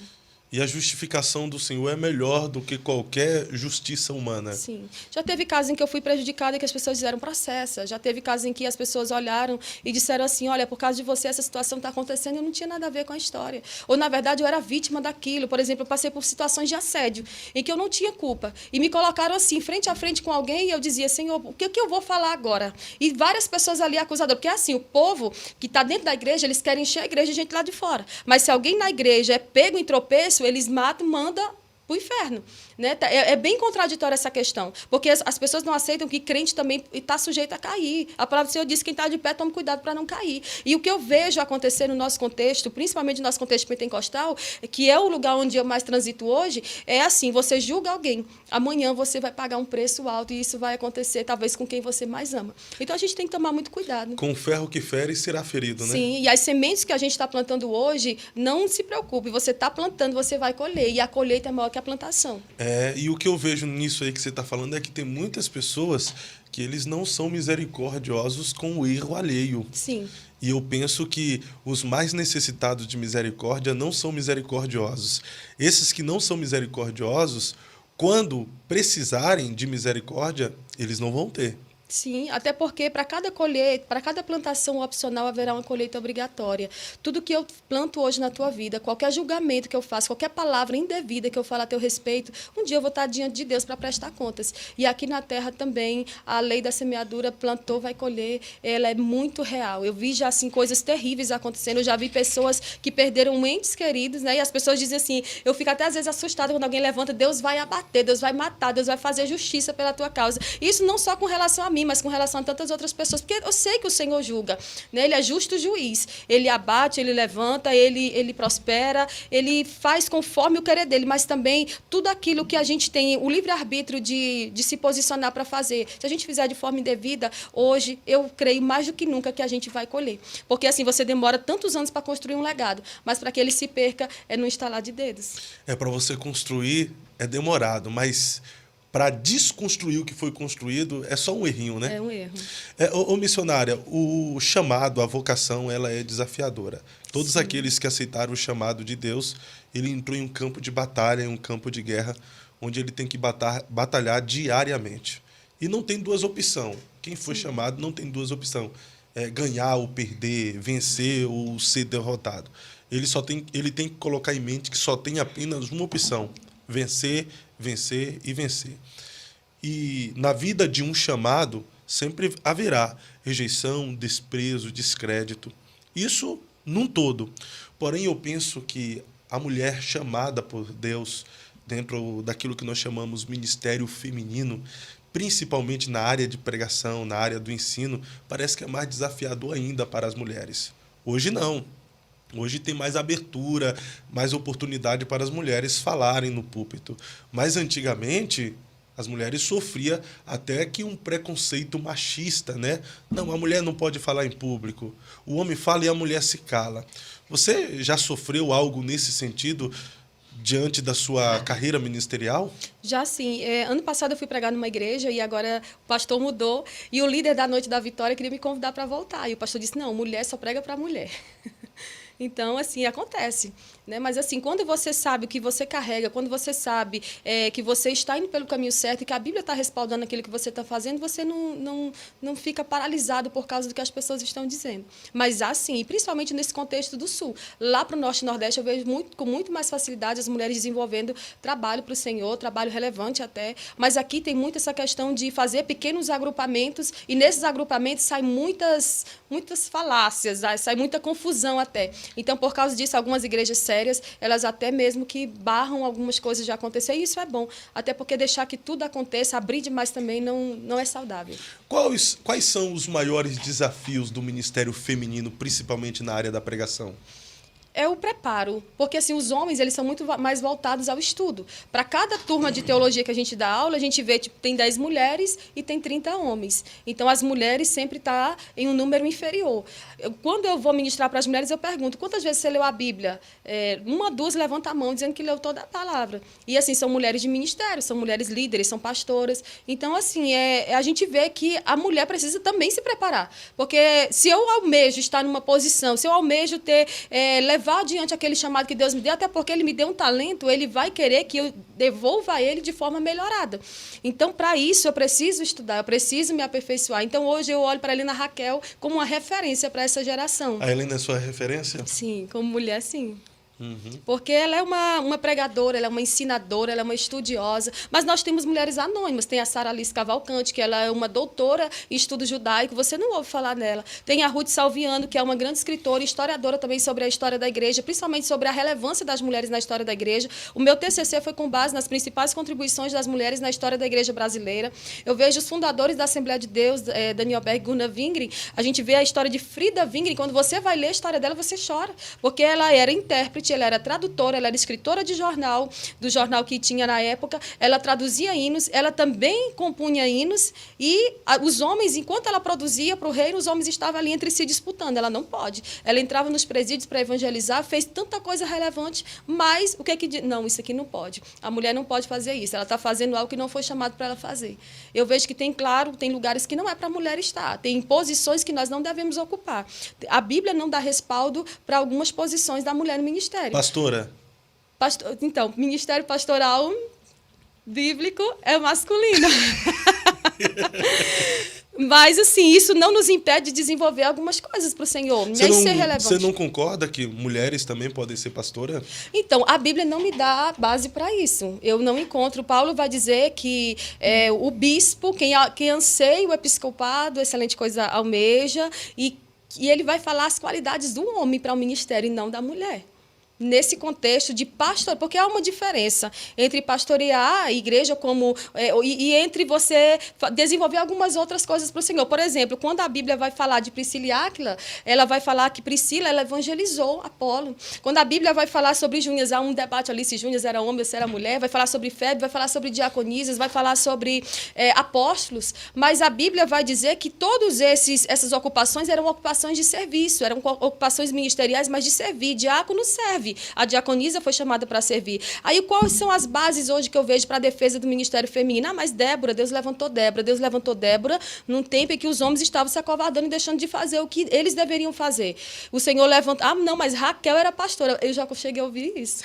E a justificação do Senhor é melhor do que qualquer justiça humana. Sim. Já teve casos em que eu fui prejudicada e que as pessoas disseram processa. Já teve casos em que as pessoas olharam e disseram assim: olha, por causa de você essa situação está acontecendo e eu não tinha nada a ver com a história. Ou, na verdade, eu era vítima daquilo. Por exemplo, eu passei por situações de assédio em que eu não tinha culpa. E me colocaram assim, frente a frente com alguém, e eu dizia: Senhor, o que eu vou falar agora? E várias pessoas ali acusadoras. Porque, assim, o povo que está dentro da igreja, eles querem encher a igreja de gente lá de fora. Mas se alguém na igreja é pego em tropeço, eles matam, mandam para o inferno. Né? É bem contraditória essa questão, porque as pessoas não aceitam que crente também está sujeito a cair. A palavra do Senhor diz que quem está de pé, tome cuidado para não cair. E o que eu vejo acontecer no nosso contexto, principalmente no nosso contexto pentecostal, que é o lugar onde eu mais transito hoje, é assim: você julga alguém, amanhã você vai pagar um preço alto e isso vai acontecer talvez com quem você mais ama. Então a gente tem que tomar muito cuidado. Com o ferro que fere será ferido, né? Sim, e as sementes que a gente está plantando hoje, não se preocupe, você está plantando, você vai colher, e a colheita é maior que a plantação. E o que eu vejo nisso aí que você está falando é que tem muitas pessoas que eles não são misericordiosos com o erro alheio. Sim. E eu penso que os mais necessitados de misericórdia não são misericordiosos. Esses que não são misericordiosos, quando precisarem de misericórdia, eles não vão ter. Sim, até porque para cada colheita, para cada plantação opcional haverá uma colheita obrigatória. Tudo que eu planto hoje na tua vida, qualquer julgamento que eu faço, qualquer palavra indevida que eu falo a teu respeito, um dia eu vou estar diante de Deus para prestar contas. E aqui na terra também, a lei da semeadura, plantou, vai colher, ela é muito real. Eu vi já assim coisas terríveis acontecendo, eu já vi pessoas que perderam entes queridos, né? E as pessoas dizem assim, eu fico até às vezes assustada quando alguém levanta: Deus vai abater, Deus vai matar, Deus vai fazer justiça pela tua causa. Isso não só com relação a mim, mas com relação a tantas outras pessoas, porque eu sei que o Senhor julga, né? Ele é justo juiz, ele abate, ele levanta, ele prospera, ele faz conforme o querer dele, mas também tudo aquilo que a gente tem o livre-arbítrio de se posicionar para fazer, se a gente fizer de forma indevida, hoje eu creio mais do que nunca que a gente vai colher, porque assim, você demora tantos anos para construir um legado, mas para que ele se perca é no estalar de dedos. Para você construir é demorado, mas para desconstruir o que foi construído é só um errinho, né? É um erro. Missionária, o chamado, a vocação, ela é desafiadora. Todos Sim. aqueles que aceitaram o chamado de Deus, ele entrou em um campo de batalha, em um campo de guerra, onde ele tem que batalhar diariamente. E não tem duas opções. Quem foi chamado não tem duas opções. Ganhar ou perder, vencer ou ser derrotado. Ele tem que colocar em mente que só tem apenas uma opção: vencer, vencer e vencer. E na vida de um chamado sempre haverá rejeição, desprezo, descrédito. Isso num todo. Porém, eu penso que a mulher chamada por Deus dentro daquilo que nós chamamos ministério feminino, principalmente na área de pregação, na área do ensino, parece que é mais desafiador ainda para as mulheres. Hoje não. Hoje tem mais abertura, mais oportunidade para as mulheres falarem no púlpito. Mas antigamente as mulheres sofriam até que um preconceito machista, né? Não, a mulher não pode falar em público. O homem fala e a mulher se cala. Você já sofreu algo nesse sentido diante da sua carreira ministerial? Já sim. Ano passado eu fui pregar numa igreja e agora o pastor mudou e o líder da Noite da Vitória queria me convidar para voltar. E o pastor disse: não, mulher só prega para mulher. Então, assim, acontece. Né? Mas, assim, quando você sabe o que você carrega, quando você sabe que você está indo pelo caminho certo e que a Bíblia está respaldando aquilo que você está fazendo, você não fica paralisado por causa do que as pessoas estão dizendo. Mas, assim, e principalmente nesse contexto do Sul. Lá para o Norte e Nordeste, eu vejo com muito mais facilidade as mulheres desenvolvendo trabalho para o Senhor, trabalho relevante até. Mas aqui tem muito essa questão de fazer pequenos agrupamentos e nesses agrupamentos saem muitas falácias, sai muita confusão até. Então, por causa disso, algumas igrejas sérias, elas até mesmo que barram algumas coisas de acontecer, e isso é bom, até porque deixar que tudo aconteça, abrir demais também não é saudável. Quais são os maiores desafios do ministério feminino, principalmente na área da pregação? É o preparo, porque assim os homens eles são muito mais voltados ao estudo. Para cada turma de teologia que a gente dá aula, a gente vê tipo, tem 10 mulheres e tem 30 homens. Então as mulheres sempre estão em um número inferior. Quando eu vou ministrar para as mulheres, eu pergunto, quantas vezes você leu a Bíblia? Uma, duas levanta a mão dizendo que leu toda a palavra. E assim, são mulheres de ministério, são mulheres líderes, são pastoras. Então assim, a gente vê que a mulher precisa também se preparar. Porque se eu almejo estar numa posição, se eu almejo levar adiante aquele chamado que Deus me deu, até porque Ele me deu um talento, Ele vai querer que eu devolva a Ele de forma melhorada. Então, para isso, eu preciso estudar, eu preciso me aperfeiçoar. Então, hoje eu olho para a Helena Raquel como uma referência para essa geração. A Helena é sua referência? Sim, como mulher, sim. Uhum. Porque ela é uma pregadora, ela é uma ensinadora, ela é uma estudiosa. Mas nós temos mulheres anônimas. Tem a Sara Alice Cavalcante, que ela é uma doutora em estudo judaico. Você não ouve falar nela. Tem a Ruth Salviano, que é uma grande escritora e historiadora também sobre a história da igreja, principalmente sobre a relevância das mulheres na história da igreja. O meu TCC foi com base nas principais contribuições das mulheres na história da igreja brasileira. Eu vejo os fundadores da Assembleia de Deus, Daniel Berg e Gunnar Wingren. A gente vê a história de Frida Wingren. Quando você vai ler a história dela, você chora. Porque ela era intérprete, ela era tradutora, ela era escritora de jornal, do jornal que tinha na época, ela traduzia hinos, ela também compunha hinos, e os homens, enquanto ela produzia para o reino, os homens estavam ali entre si disputando, ela não pode. Ela entrava nos presídios para evangelizar, fez tanta coisa relevante, mas o que é que... Não, isso aqui não pode. A mulher não pode fazer isso, ela está fazendo algo que não foi chamado para ela fazer. Eu vejo que tem lugares que não é para a mulher estar, tem posições que nós não devemos ocupar. A Bíblia não dá respaldo para algumas posições da mulher no ministério. Pastora? Então, ministério pastoral bíblico é masculino. Mas, assim, isso não nos impede de desenvolver algumas coisas para o Senhor. Você não concorda que mulheres também podem ser pastora? Então, a Bíblia não me dá base para isso. Eu não encontro. Paulo vai dizer que o bispo, quem anseia o episcopado, excelente coisa almeja, e ele vai falar as qualidades do homem para o ministério e não da mulher. Nesse contexto de pastor, porque há uma diferença entre pastorear a igreja e entre você desenvolver algumas outras coisas para o Senhor. Por exemplo, quando a Bíblia vai falar de Priscila e Áquila, ela vai falar que Priscila ela evangelizou Apolo. Quando a Bíblia vai falar sobre Júnias, há um debate ali se Júnias era homem ou se era mulher, vai falar sobre Febe, vai falar sobre diaconisas, vai falar sobre apóstolos, mas a Bíblia vai dizer que todas essas ocupações eram ocupações de serviço, eram ocupações ministeriais, mas de servir. Diácono serve. A diaconisa foi chamada para servir. Aí, quais são as bases hoje que eu vejo para a defesa do ministério feminino? Mas Deus levantou Débora num tempo em que os homens estavam se acovardando e deixando de fazer o que eles deveriam fazer. O Senhor levantou... não, mas Raquel era pastora. Eu já cheguei a ouvir isso.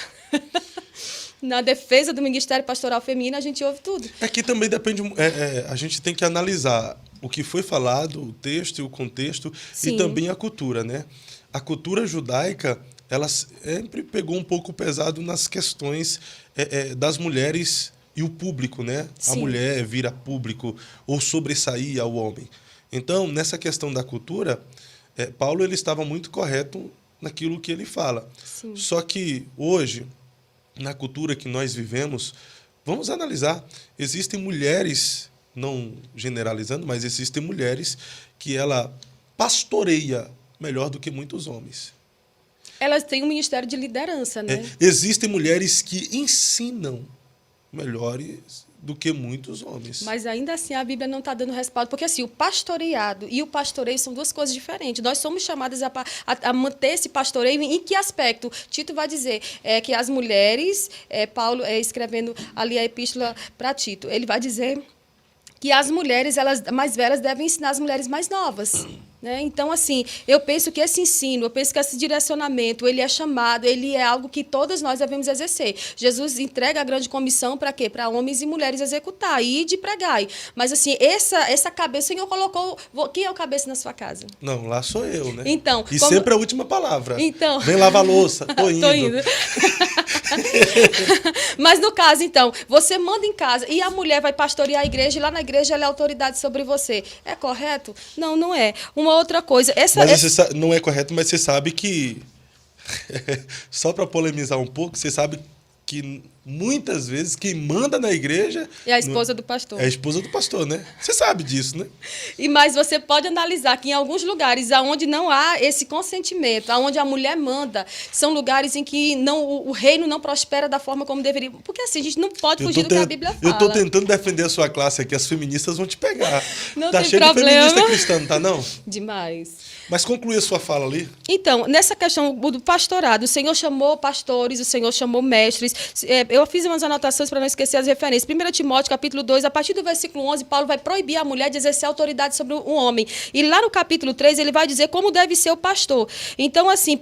Na defesa do ministério pastoral feminino, a gente ouve tudo. Aqui também depende... a gente tem que analisar o que foi falado, o texto e o contexto, Sim. E também a cultura, né? A cultura judaica... ela sempre pegou um pouco pesado nas questões das mulheres e o público, né? Sim. A mulher vira público ou sobressair ao homem. Então, nessa questão da cultura, Paulo ele estava muito correto naquilo que ele fala. Sim. Só que hoje, na cultura que nós vivemos, vamos analisar, existem mulheres, não generalizando, mas existem mulheres que ela pastoreia melhor do que muitos homens. Elas têm um ministério de liderança, né? Existem mulheres que ensinam melhores do que muitos homens. Mas ainda assim a Bíblia não está dando respaldo, porque assim, o pastoreado e o pastoreio são duas coisas diferentes. Nós somos chamadas a manter esse pastoreio. Em que aspecto? Tito vai dizer que as mulheres, Paulo escrevendo ali a epístola para Tito, ele vai dizer que as mulheres elas mais velhas devem ensinar as mulheres mais novas. Né? Então, assim, eu penso que esse ensino, eu penso que esse direcionamento, ele é chamado, ele é algo que todas nós devemos exercer. Jesus entrega a grande comissão para quê? Para homens e mulheres executar, e de pregar. Mas, assim, essa cabeça, o Senhor colocou... Quem é o cabeça na sua casa? Não, lá sou eu, né? Então, e sempre a última palavra. Então... Vem lavar a louça, tô indo. Tô indo. Mas, no caso, então, você manda em casa e a mulher vai pastorear a igreja e lá na igreja ela é autoridade sobre você. É correto? Não, não é. Uma outra coisa... Não é correto, mas você sabe que... Só para polemizar um pouco, você sabe que muitas vezes quem manda na igreja... É a esposa do pastor. É a esposa do pastor, né? Você sabe disso, né? Mas você pode analisar que em alguns lugares onde não há esse consentimento, onde a mulher manda, são lugares em que o reino não prospera da forma como deveria. Porque assim, a gente não pode fugir do que a Bíblia fala. Eu estou tentando defender a sua classe aqui, as feministas vão te pegar. Não tá tem cheio problema. de feminista cristã, tá não? Demais. Mas conclui a sua fala ali. Então, nessa questão do pastorado, o Senhor chamou pastores, o Senhor chamou mestres. Eu fiz umas anotações para não esquecer as referências. 1 Timóteo, capítulo 2, a partir do versículo 11, Paulo vai proibir a mulher de exercer autoridade sobre um homem. E lá no capítulo 3, ele vai dizer como deve ser o pastor. Então, assim,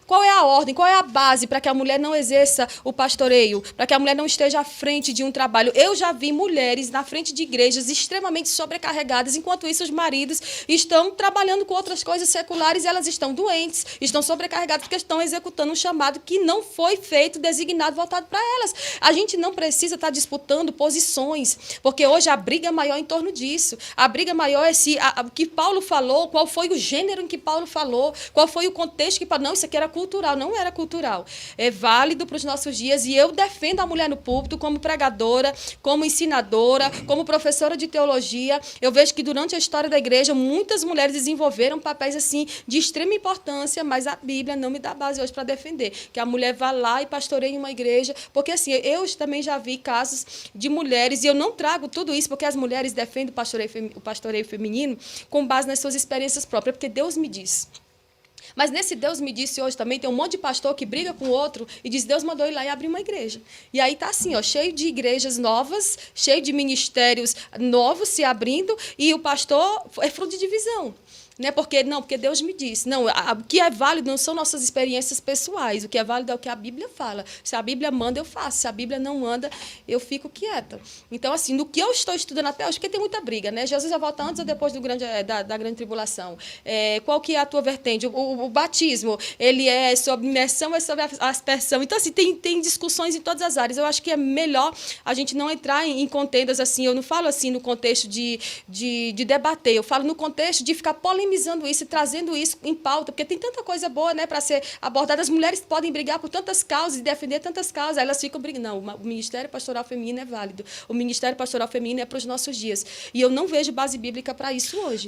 qual é a ordem, qual é a base para que a mulher não exerça o pastoreio, para que a mulher não esteja à frente de um trabalho? Eu já vi mulheres na frente de igrejas extremamente sobrecarregadas, enquanto isso os maridos estão trabalhando com outras coisas seculares e elas estão doentes, estão sobrecarregadas porque estão executando um chamado que não foi feito, designado, voltado para elas. A gente não precisa estar disputando posições, porque hoje a briga maior em torno disso. A briga maior é o que Paulo falou, qual foi o gênero em que Paulo falou, qual foi o contexto que Paulo... Não, isso aqui era cultural. Não era cultural. É válido para os nossos dias e eu defendo a mulher no púlpito como pregadora, como ensinadora, como professora de teologia. Eu vejo que durante a história da igreja, muitas mulheres desenvolveram papéis assim de extrema importância, mas a Bíblia não me dá base hoje para defender que a mulher vá lá e pastoreie uma igreja, porque assim, eu também já vi casos de mulheres, e eu não trago tudo isso porque as mulheres defendem o pastoreio feminino com base nas suas experiências próprias, porque Deus me diz. Mas nesse Deus me disse hoje também, tem um monte de pastor que briga com o outro e diz, Deus mandou ir lá e abrir uma igreja. E aí tá assim, ó, cheio de igrejas novas, cheio de ministérios novos se abrindo, e o pastor é fruto de divisão. Né? Porque Deus me disse. Não, o que é válido não são nossas experiências pessoais. O que é válido é o que a Bíblia fala. Se a Bíblia manda, eu faço. Se a Bíblia não manda, eu fico quieta. Então, assim, no que eu estou estudando até hoje, porque tem muita briga, né? Jesus já volta antes ou depois da grande tribulação? Qual que é a tua vertente? O batismo, ele é sobre imersão, é sobre aspersão. Então, assim, tem discussões em todas as áreas. Eu acho que é melhor a gente não entrar em contendas assim. Eu não falo assim no contexto de debater. Eu falo no contexto de ficar polemizando isso e trazendo isso em pauta, porque tem tanta coisa boa, né, para ser abordada. As mulheres podem brigar por tantas causas e defender tantas causas, aí elas ficam brigando. Não, o Ministério Pastoral Feminino é válido. O Ministério Pastoral Feminino é para os nossos dias. E eu não vejo base bíblica para isso hoje.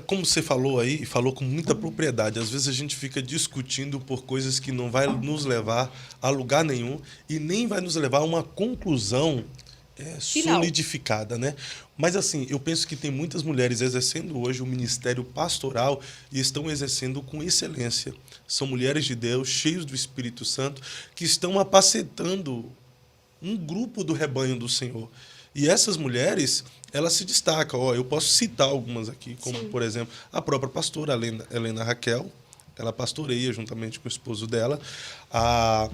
Como você falou aí, e falou com muita propriedade, às vezes a gente fica discutindo por coisas que não vai nos levar a lugar nenhum e nem vai nos levar a uma conclusão solidificada, né? Mas assim, eu penso que tem muitas mulheres exercendo hoje o ministério pastoral e estão exercendo com excelência. São mulheres de Deus, cheios do Espírito Santo, que estão apacentando um grupo do rebanho do Senhor. E essas mulheres, elas se destacam. Eu posso citar algumas aqui, como, por exemplo, a própria pastora Helena Raquel. Ela pastoreia juntamente com o esposo dela. A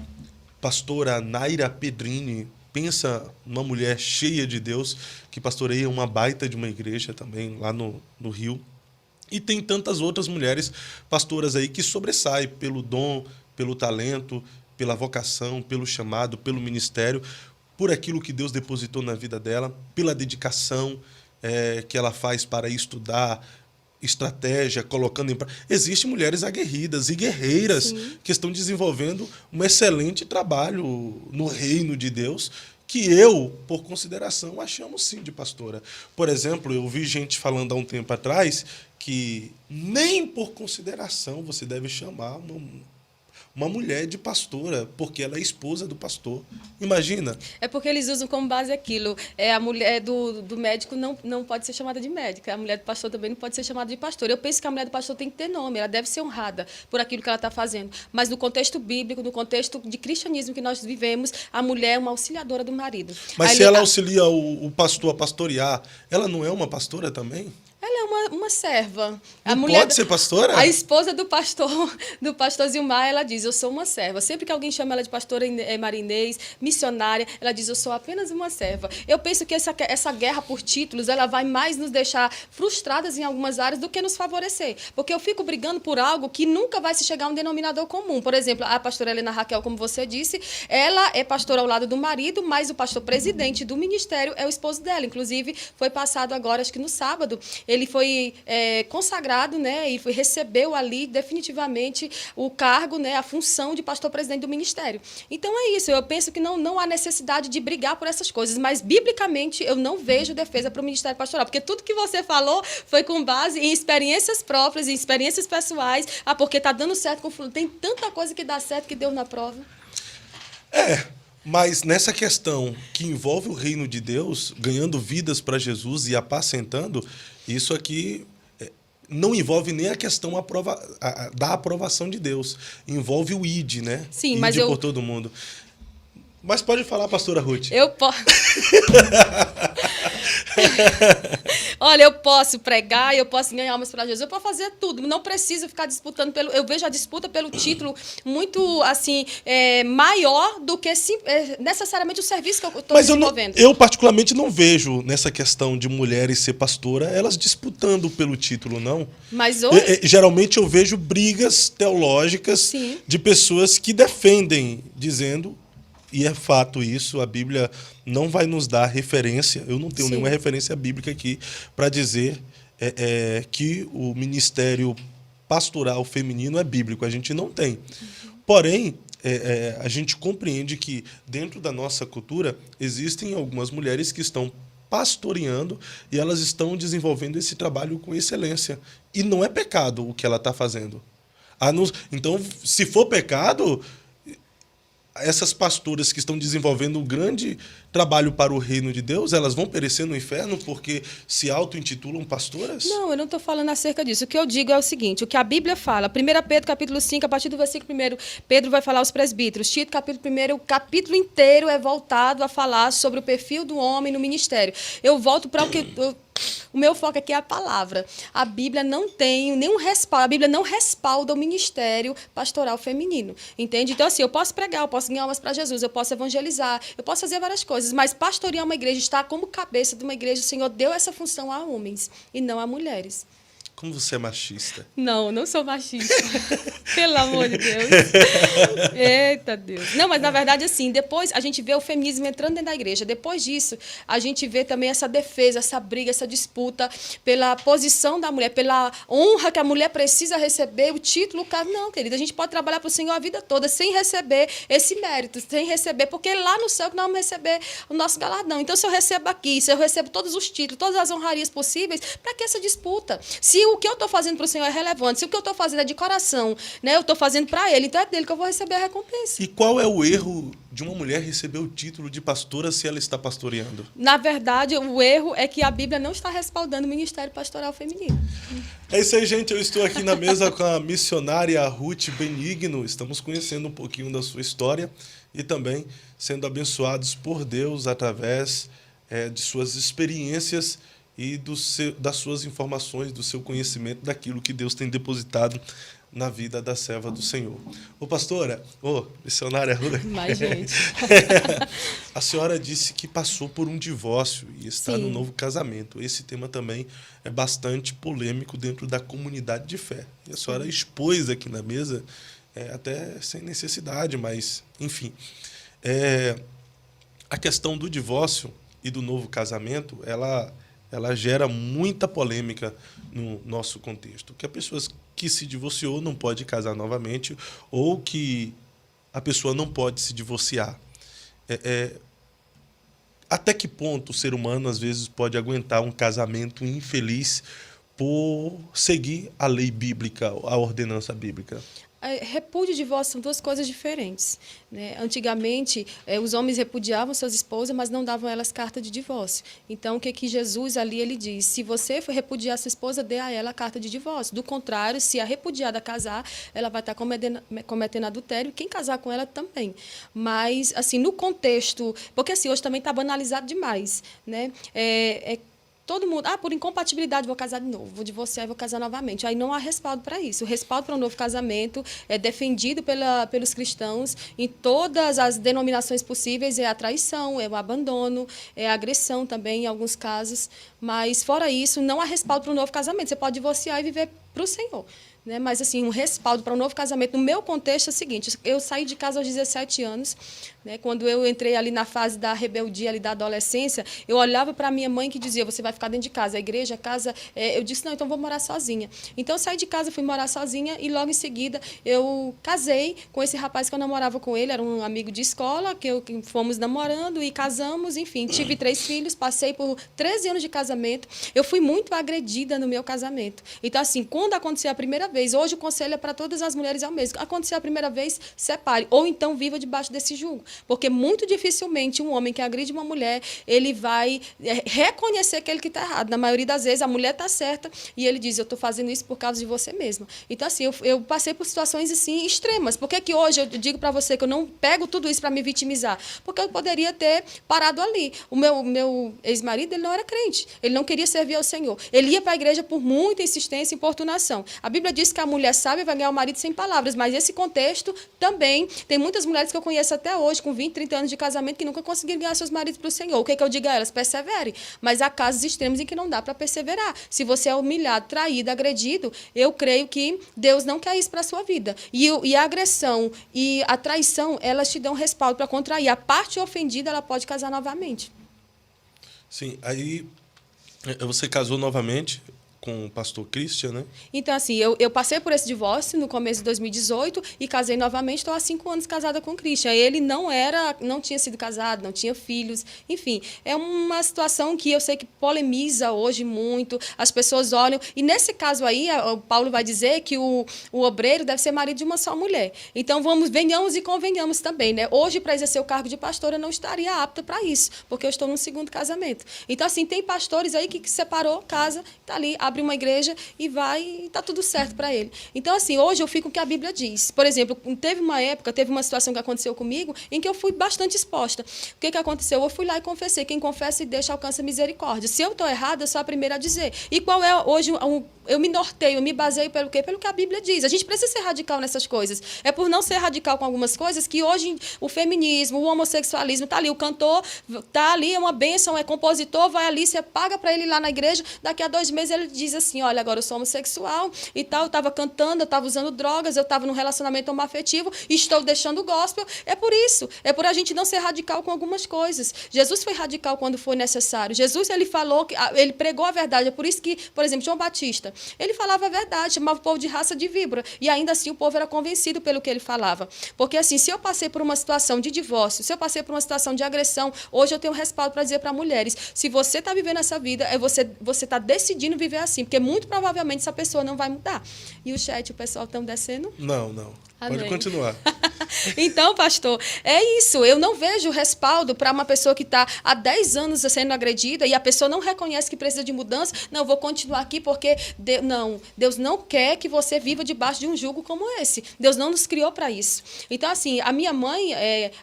pastora Naira Pedrini, pensa numa mulher cheia de Deus, que pastoreia uma baita de uma igreja também, lá no Rio. E tem tantas outras mulheres pastoras aí que sobressaem pelo dom, pelo talento, pela vocação, pelo chamado, pelo ministério, por aquilo que Deus depositou na vida dela, pela dedicação que ela faz para estudar, estratégia, colocando em prática. Existem mulheres aguerridas e guerreiras que estão desenvolvendo um excelente trabalho no reino de Deus, que eu, por consideração, a chamo sim de pastora. Por exemplo, eu vi gente falando há um tempo atrás que nem por consideração você deve chamar uma mulher de pastora, porque ela é esposa do pastor. Imagina. É porque eles usam como base aquilo. A mulher do médico não pode ser chamada de médica. A mulher do pastor também não pode ser chamada de pastor. Eu penso que a mulher do pastor tem que ter nome. Ela deve ser honrada por aquilo que ela está fazendo. Mas no contexto bíblico, no contexto de cristianismo que nós vivemos, a mulher é uma auxiliadora do marido. Mas se ela auxilia o pastor a pastorear, ela não é uma pastora também? Ela é uma serva. Não pode ser pastora? A esposa do pastor Zilmar, ela diz, eu sou uma serva. Sempre que alguém chama ela de pastora Marinês, missionária, ela diz, eu sou apenas uma serva. Eu penso que essa guerra por títulos, ela vai mais nos deixar frustradas em algumas áreas do que nos favorecer. Porque eu fico brigando por algo que nunca vai se chegar a um denominador comum. Por exemplo, a pastora Helena Raquel, como você disse, ela é pastora ao lado do marido, mas o pastor presidente do ministério é o esposo dela. Inclusive, foi passado agora, acho que no sábado, ele foi consagrado, né, e recebeu ali definitivamente o cargo, né, a função de pastor-presidente do ministério. Então é isso, eu penso que não há necessidade de brigar por essas coisas, mas biblicamente eu não vejo defesa para o ministério pastoral, porque tudo que você falou foi com base em experiências próprias, em experiências pessoais, porque está dando certo com fulano. Tem tanta coisa que dá certo que Deus na prova. Mas nessa questão que envolve o reino de Deus, ganhando vidas para Jesus e apacentando, isso aqui não envolve nem a questão da aprovação de Deus. Envolve o ID, né? Sim, mas por todo mundo. Mas pode falar, pastora Ruth. Eu posso. Olha, eu posso pregar, eu posso ganhar almas para Jesus, eu posso fazer tudo. Não preciso ficar disputando eu vejo a disputa pelo título muito assim maior do que necessariamente o serviço que eu estou desenvolvendo. Mas eu particularmente não vejo nessa questão de mulheres ser pastora elas disputando pelo título, não. Mas hoje... geralmente eu vejo brigas teológicas Sim. de pessoas que defendem, dizendo, e é fato isso, a Bíblia não vai nos dar referência, eu não tenho Sim. nenhuma referência bíblica aqui para dizer que o ministério pastoral feminino é bíblico, a gente não tem. Porém, a gente compreende que dentro da nossa cultura existem algumas mulheres que estão pastoreando e elas estão desenvolvendo esse trabalho com excelência. E não é pecado o que ela está fazendo. Então, se for pecado... essas pastoras que estão desenvolvendo um grande trabalho para o reino de Deus, elas vão perecer no inferno porque se auto-intitulam pastoras? Não, eu não estou falando acerca disso. O que eu digo é o seguinte, o que a Bíblia fala, 1 Pedro, capítulo 5, a partir do versículo 1, Pedro vai falar aos presbíteros. Tito, capítulo 1, o capítulo inteiro é voltado a falar sobre o perfil do homem no ministério. Eu volto para o que... O meu foco aqui é a palavra. A Bíblia não tem nenhum respaldo, a Bíblia não respalda o ministério pastoral feminino, entende? Então, assim, eu posso pregar, eu posso ganhar almas para Jesus, eu posso evangelizar, eu posso fazer várias coisas, mas pastorear uma igreja, estar como cabeça de uma igreja, o Senhor deu essa função a homens e não a mulheres. Como você é machista? Não sou machista. Pelo amor de Deus. Eita Deus. Não, mas na verdade, assim, depois a gente vê o feminismo entrando dentro da igreja. Depois disso, a gente vê também essa defesa, essa briga, essa disputa pela posição da mulher, pela honra que a mulher precisa receber, o título. Não, querida, a gente pode trabalhar para o Senhor a vida toda sem receber esse mérito, sem receber, porque lá no céu que nós vamos receber o nosso galardão. Então, se eu recebo aqui, se eu recebo todos os títulos, todas as honrarias possíveis, para que essa disputa? Se o que eu estou fazendo para o Senhor é relevante, se o que eu estou fazendo é de coração, né, eu estou fazendo para Ele, então é dele que eu vou receber a recompensa. E qual é o erro de uma mulher receber o título de pastora se ela está pastoreando? Na verdade, o erro é que a Bíblia não está respaldando o ministério pastoral feminino. É isso aí, gente. Eu estou aqui na mesa com a missionária Ruth Benigno. Estamos conhecendo um pouquinho da sua história e também sendo abençoados por Deus através de suas experiências e das suas informações, do seu conhecimento, daquilo que Deus tem depositado na vida da serva do Senhor. Ô, pastora, missionária Ruth. Mas, gente... A senhora disse que passou por um divórcio e está Sim. no novo casamento. Esse tema também é bastante polêmico dentro da comunidade de fé. E a senhora expôs aqui na mesa, até sem necessidade, mas, enfim. A questão do divórcio e do novo casamento, ela gera muita polêmica no nosso contexto. Que a pessoa que se divorciou não pode casar novamente ou que a pessoa não pode se divorciar. Até que ponto o ser humano, às vezes, pode aguentar um casamento infeliz por seguir a lei bíblica, a ordenança bíblica? repúdio e divórcio são duas coisas diferentes, né? Antigamente, os homens repudiavam suas esposas, mas não davam a elas carta de divórcio. Então, o que Jesus ali ele diz? Se você for repudiar sua esposa, dê a ela a carta de divórcio. Do contrário, se a repudiada casar, ela vai estar cometendo adultério, e quem casar com ela também. Mas, assim, no contexto... Porque, assim, hoje também está banalizado demais, né? Todo mundo, por incompatibilidade, vou casar de novo, vou divorciar e vou casar novamente. Aí não há respaldo para isso. O respaldo para um novo casamento é defendido pelos cristãos em todas as denominações possíveis, é a traição, é o abandono, é a agressão também, em alguns casos. Mas, fora isso, não há respaldo para um novo casamento. Você pode divorciar e viver para o Senhor. Né? Mas, assim, um respaldo para um novo casamento, no meu contexto, é o seguinte: eu saí de casa aos 17 anos, né? Quando eu entrei ali na fase da rebeldia, ali da adolescência, eu olhava para a minha mãe que dizia, você vai ficar dentro de casa, a igreja, a casa... eu disse, não, então vou morar sozinha. Então, eu saí de casa, fui morar sozinha e, logo em seguida, eu casei com esse rapaz que eu namorava com ele, era um amigo de escola, que fomos namorando e casamos, enfim, tive 3 filhos, passei por 13 anos de casamento. Eu fui muito agredida no meu casamento. Então, assim, quando aconteceu a primeira vez, hoje o conselho é para todas as mulheres é o mesmo. Aconteceu a primeira vez, separe. Ou então viva debaixo desse jugo. Porque muito dificilmente um homem que agride uma mulher, ele vai reconhecer que ele que está errado. Na maioria das vezes, a mulher está certa e ele diz, eu estou fazendo isso por causa de você mesma. Então, assim, eu passei por situações, assim, extremas. Por que hoje eu digo para você que eu não pego tudo isso para me vitimizar? Porque eu poderia ter parado ali. O meu ex-marido, ele não era crente. Ele não queria servir ao Senhor. Ele ia para a igreja por muita insistência e importunação. A Bíblia diz que a mulher sábia vai ganhar o marido sem palavras, mas esse contexto também tem muitas mulheres que eu conheço até hoje, com 20, 30 anos de casamento, que nunca conseguiram ganhar seus maridos para o Senhor. O que eu digo a elas? Persevere. Mas há casos extremos em que não dá para perseverar. Se você é humilhado, traído, agredido, eu creio que Deus não quer isso para a sua vida. E a agressão e a traição, elas te dão respaldo para contrair. A parte ofendida, ela pode casar novamente. Sim, aí você casou novamente com o pastor Christian, né? Então, assim, eu passei por esse divórcio no começo de 2018 e casei novamente. Estou há 5 anos casada com o Christian. Ele não tinha sido casado, não tinha filhos. Enfim, é uma situação que eu sei que polemiza hoje muito. As pessoas olham. E nesse caso aí, o Paulo vai dizer que o obreiro deve ser marido de uma só mulher. Então, venhamos e convenhamos também, né? Hoje, para exercer o cargo de pastora, eu não estaria apta para isso, porque eu estou num segundo casamento. Então, assim, tem pastores aí que separou, casa, está ali, abre uma igreja e vai e está tudo certo para ele. Então, assim, hoje eu fico com o que a Bíblia diz. Por exemplo, teve uma situação que aconteceu comigo em que eu fui bastante exposta. O que aconteceu? Eu fui lá e confessei. Quem confessa e deixa alcança misericórdia. Se eu estou errada, eu sou a primeira a dizer. E qual é hoje eu me norteio, eu me baseio pelo quê? Pelo que a Bíblia diz. A gente precisa ser radical nessas coisas. É por não ser radical com algumas coisas que hoje o feminismo, o homossexualismo está ali. O cantor está ali, é uma bênção, é compositor, vai ali, você paga para ele ir lá na igreja, daqui a 2 meses ele diz assim, olha, agora eu sou homossexual e tal, eu estava cantando, eu estava usando drogas, eu estava num relacionamento homoafetivo e estou deixando o gospel. É por isso, é por a gente não ser radical com algumas coisas. Jesus foi radical quando foi necessário. Jesus, ele falou, ele pregou a verdade. É por isso que, por exemplo, João Batista, ele falava a verdade, chamava o povo de raça de víbora. E ainda assim o povo era convencido pelo que ele falava. Porque assim, se eu passei por uma situação de divórcio, se eu passei por uma situação de agressão, hoje eu tenho respaldo para dizer para mulheres, se você está vivendo essa vida, você está decidindo viver assim, porque muito provavelmente essa pessoa não vai mudar. E o chat, o pessoal estão descendo? Não. Amém. Pode continuar. Então, pastor, é isso. Eu não vejo respaldo para uma pessoa que está há 10 anos sendo agredida e a pessoa não reconhece que precisa de mudança. Não, eu vou continuar aqui porque... Deus não quer que você viva debaixo de um jugo como esse. Deus não nos criou para isso. Então, assim, a minha mãe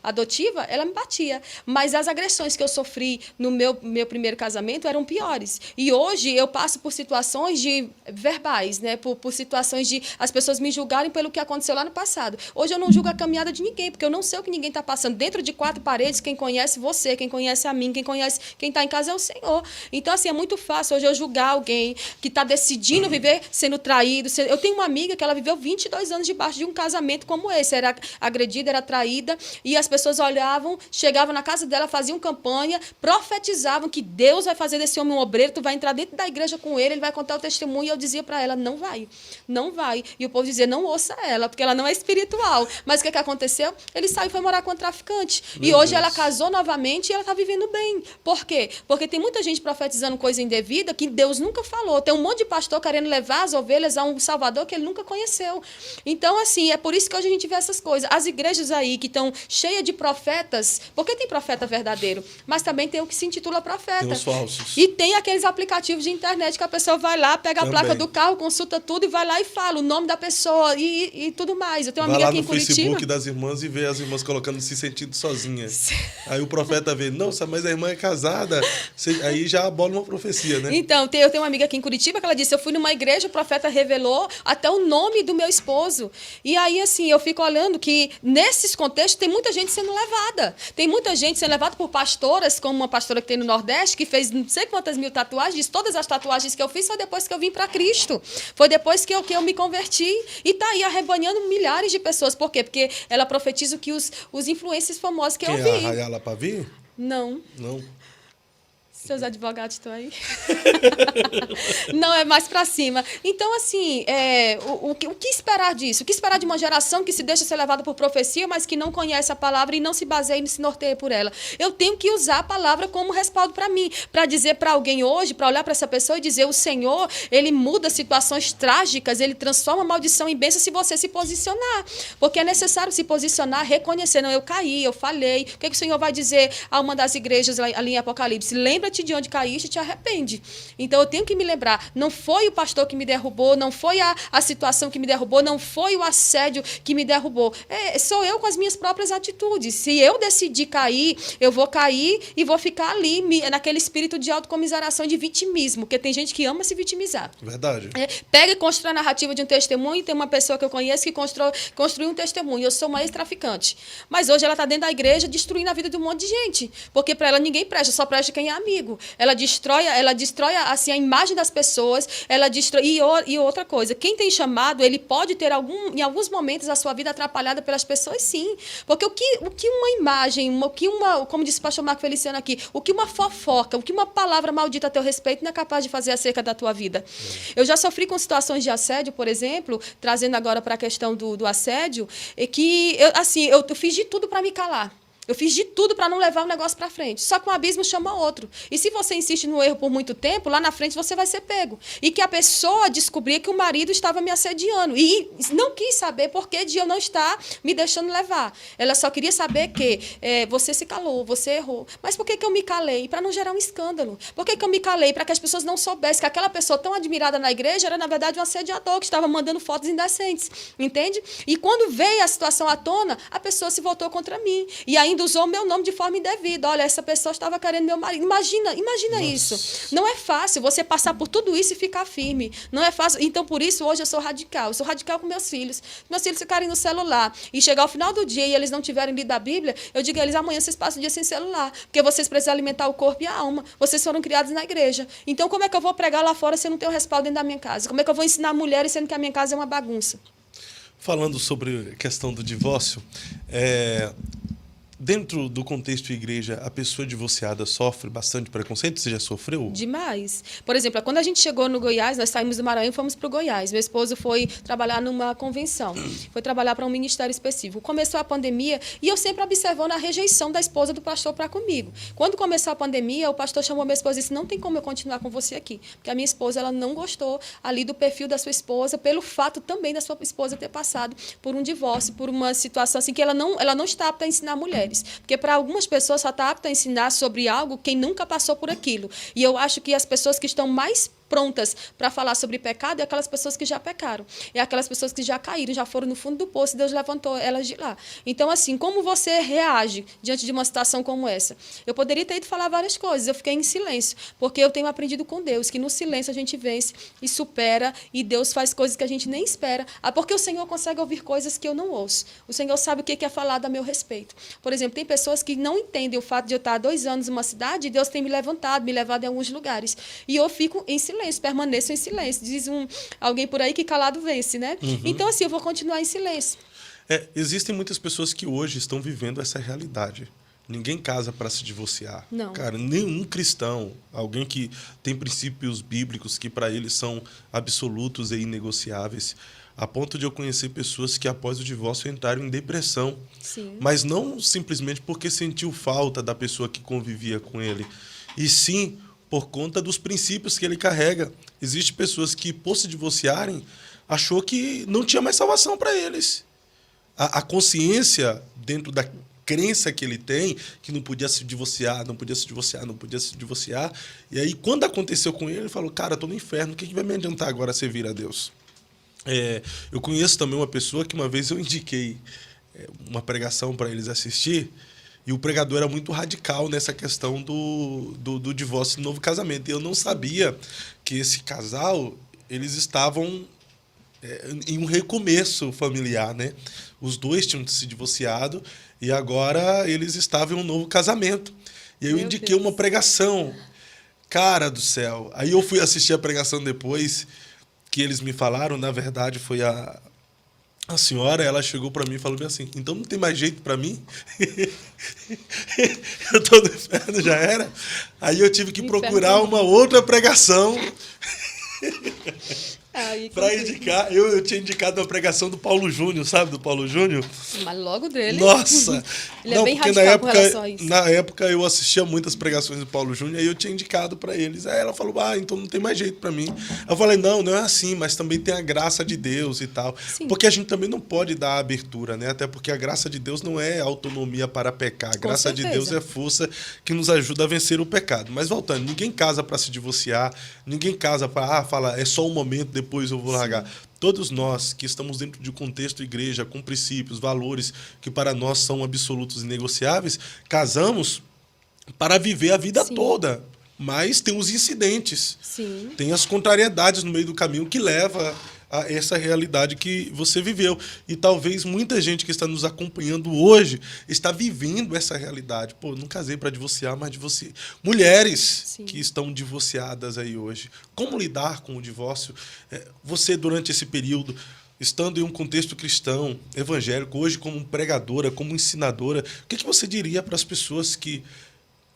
adotiva, ela me batia. Mas as agressões que eu sofri no meu primeiro casamento eram piores. E hoje eu passo por situações de verbais, né? Por situações de as pessoas me julgarem pelo que aconteceu lá no passado. Hoje eu não julgo a caminhada de ninguém, porque eu não sei o que ninguém está passando. Dentro de 4 paredes, quem conhece você, quem conhece a mim, quem está em casa é o Senhor. Então, assim, é muito fácil hoje eu julgar alguém que está decidindo viver sendo traído. Eu tenho uma amiga que ela viveu 22 anos debaixo de um casamento como esse. Era agredida, era traída, e as pessoas olhavam, chegavam na casa dela, faziam campanha, profetizavam que Deus vai fazer desse homem um obreiro, tu vai entrar dentro da igreja com ele vai contar o testemunho, e eu dizia para ela, não vai. E o povo dizia, não ouça ela, porque ela não é espiritual. Mas o que aconteceu? aconteceu? Ele saiu e foi morar com um traficante. Meu E hoje Deus. ela casou novamente e ela está vivendo bem. Por quê? Porque tem muita gente profetizando coisa indevida que Deus nunca falou. Tem um monte de pastor querendo levar as ovelhas a um Salvador que ele nunca conheceu. Então, assim, é por isso que hoje a gente vê essas coisas. As igrejas aí que estão cheias de profetas, porque tem profeta verdadeiro, mas também tem o que se intitula profeta. Tem os falsos. E tem aqueles aplicativos de internet que a pessoa vai lá, pega a Também. placa do carro, consulta tudo e vai lá e fala o nome da pessoa e tudo mais. Eu tenho uma Vai amiga lá aqui no em Curitiba. Facebook das irmãs e vê as irmãs colocando se sentindo sozinha. Aí o profeta vê, nossa, mas a irmã é casada. Aí já abola uma profecia, né? Então, eu tenho uma amiga aqui em Curitiba que ela disse, eu fui numa igreja, o profeta revelou até o nome do meu esposo. E aí, assim, eu fico olhando que nesses contextos tem muita gente sendo levada. Tem muita gente sendo levada por pastoras, como uma pastora que tem no Nordeste, que fez não sei quantas mil tatuagens, diz, todas as tatuagens que eu fiz foi depois que eu vim para Cristo. Foi depois que eu me converti. E tá aí arrebanhando milhares de pessoas. Por quê? Porque ela profetiza o que os influencers famosos que Quem eu é a vi. Rayala Pavim? Não. Não. Seus advogados estão aí? Não, é mais para cima. Então, assim, o que esperar disso? O que esperar de uma geração que se deixa ser levada por profecia, mas que não conhece a palavra e não se baseia e se norteia por ela? Eu tenho que usar a palavra como respaldo para mim, para dizer para alguém hoje, para olhar para essa pessoa e dizer, o Senhor, ele muda situações trágicas, ele transforma maldição em bênção se você se posicionar. Porque é necessário se posicionar, reconhecer, não, eu caí, eu falhei. O que o Senhor vai dizer a uma das igrejas ali em Apocalipse? Lembra-te de onde caíste e te arrepende. Então, eu tenho que me lembrar, não foi o pastor que me derrubou, não foi a situação que me derrubou, não foi o assédio que me derrubou. Sou eu com as minhas próprias atitudes. Se eu decidir cair, eu vou cair e vou ficar ali, naquele espírito de autocomiseração, de vitimismo, porque tem gente que ama se vitimizar. Verdade. Pega e constrói a narrativa de um testemunho, tem uma pessoa que eu conheço que construiu um testemunho. Eu sou uma ex-traficante. Mas hoje ela está dentro da igreja destruindo a vida de um monte de gente. Porque para ela ninguém presta, só presta quem é amigo. Ela destrói assim, a imagem das pessoas, ela destrói. E outra coisa, quem tem chamado, ele pode ter em alguns momentos a sua vida atrapalhada pelas pessoas, sim. Porque o que uma imagem, como disse o pastor Marco Feliciano aqui, o que uma fofoca, o que uma palavra maldita a teu respeito não é capaz de fazer acerca da tua vida. Eu já sofri com situações de assédio, por exemplo, trazendo agora para a questão do assédio, que eu fiz de tudo para me calar. Eu fiz de tudo para não levar o negócio para frente. Só que um abismo chama outro. E se você insiste no erro por muito tempo, lá na frente você vai ser pego. E que a pessoa descobria que o marido estava me assediando. E não quis saber por que de eu não estar me deixando levar. Ela só queria saber que você se calou, você errou. Mas por que eu me calei? Para não gerar um escândalo. Por que eu me calei? Para que as pessoas não soubessem que aquela pessoa tão admirada na igreja era, na verdade, um assediador que estava mandando fotos indecentes. Entende? E quando veio a situação à tona, a pessoa se voltou contra mim. E ainda usou meu nome de forma indevida. Olha, essa pessoa estava querendo meu marido. Imagina isso. Não é fácil você passar por tudo isso e ficar firme. Não é fácil. Então, por isso, hoje eu sou radical. Eu sou radical com meus filhos. Meus filhos ficarem no celular e chegar ao final do dia e eles não tiverem lido a Bíblia, eu digo a eles, amanhã vocês passam o dia sem celular. Porque vocês precisam alimentar o corpo e a alma. Vocês foram criados na igreja. Então, como é que eu vou pregar lá fora se eu não tenho respaldo dentro da minha casa? Como é que eu vou ensinar mulheres sendo que a minha casa é uma bagunça? Falando sobre a questão do divórcio, dentro do contexto igreja, a pessoa divorciada sofre bastante preconceito? Você já sofreu? Demais. Por exemplo, quando a gente chegou no Goiás, nós saímos do Maranhão e fomos para o Goiás. Meu esposo foi trabalhar numa convenção, foi trabalhar para um ministério específico. Começou a pandemia e eu sempre observando a rejeição da esposa do pastor para comigo. Quando começou a pandemia, o pastor chamou minha esposa e disse, não tem como eu continuar com você aqui. Porque a minha esposa ela não gostou ali do perfil da sua esposa, pelo fato também da sua esposa ter passado por um divórcio, por uma situação assim que ela não está apta a ensinar mulheres. Porque para algumas pessoas só está apta a ensinar sobre algo quem nunca passou por aquilo. E eu acho que as pessoas que estão mais prontas para falar sobre pecado é aquelas pessoas que já pecaram. É aquelas pessoas que já caíram, já foram no fundo do poço e Deus levantou elas de lá. Então, assim, como você reage diante de uma situação como essa? Eu poderia ter ido falar várias coisas, eu fiquei em silêncio, porque eu tenho aprendido com Deus que no silêncio a gente vence e supera e Deus faz coisas que a gente nem espera. Porque o Senhor consegue ouvir coisas que eu não ouço. O Senhor sabe o que é falado a meu respeito. Por exemplo, tem pessoas que não entendem o fato de eu estar há 2 anos numa cidade e Deus tem me levantado, me levado em alguns lugares. E eu fico em silêncio. Permaneço em silêncio. Diz alguém por aí que calado vence, né? Então, assim, eu vou continuar em silêncio. Existem muitas pessoas que hoje estão vivendo essa realidade, Ninguém casa para se divorciar. Não. Cara, nenhum cristão, alguém que tem princípios bíblicos que para eles são absolutos e inegociáveis, a ponto de eu conhecer pessoas que após o divórcio entraram em depressão. Sim. Mas não simplesmente porque sentiu falta da pessoa que convivia com ele, e sim por conta dos princípios que ele carrega. Existem pessoas que, por se divorciarem, achou que não tinha mais salvação para eles. A consciência, dentro da crença que ele tem, que não podia se divorciar, não podia se divorciar, não podia se divorciar. E aí, quando aconteceu com ele, ele falou, cara, estou no inferno, o que vai me adiantar agora servir a Deus? Eu conheço também uma pessoa que uma vez eu indiquei uma pregação para eles assistir, e o pregador era muito radical nessa questão do divórcio e do novo casamento. E eu não sabia que esse casal, eles estavam em um recomeço familiar, né? Os dois tinham se divorciado e agora eles estavam em um novo casamento. E aí eu indiquei uma pregação. Cara do céu. Aí eu fui assistir a pregação depois, que eles me falaram, na verdade foi a senhora, ela chegou para mim e falou bem assim, então não tem mais jeito para mim? Eu tô no inferno, já era? Aí eu tive que procurar uma outra pregação para indicar. Eu tinha indicado uma pregação do Paulo Júnior, sabe? Do Paulo Júnior. Mas logo dele. Nossa! Ele é bem radical com relação a isso. Na época eu assistia muitas pregações do Paulo Júnior e eu tinha indicado para eles. Aí ela falou, então não tem mais jeito para mim. Eu falei, não é assim, mas também tem a graça de Deus e tal. Sim. Porque a gente também não pode dar abertura, né? Até porque a graça de Deus não é autonomia para pecar. A graça de Deus é força que nos ajuda a vencer o pecado. Mas voltando, ninguém casa para se divorciar, ninguém casa para falar, é só um momento, depois eu vou largar. Todos nós que estamos dentro de um contexto igreja, com princípios, valores que para nós são absolutos e negociáveis, casamos para viver a vida toda. Mas tem os incidentes, tem as contrariedades no meio do caminho que leva a essa realidade que você viveu. E talvez muita gente que está nos acompanhando hoje está vivendo essa realidade. Pô, não casei para divorciar, mas divorciei. Mulheres que estão divorciadas aí hoje. Como lidar com o divórcio? Você, durante esse período, estando em um contexto cristão, evangélico, hoje como pregadora, como ensinadora, o que você diria para as pessoas que,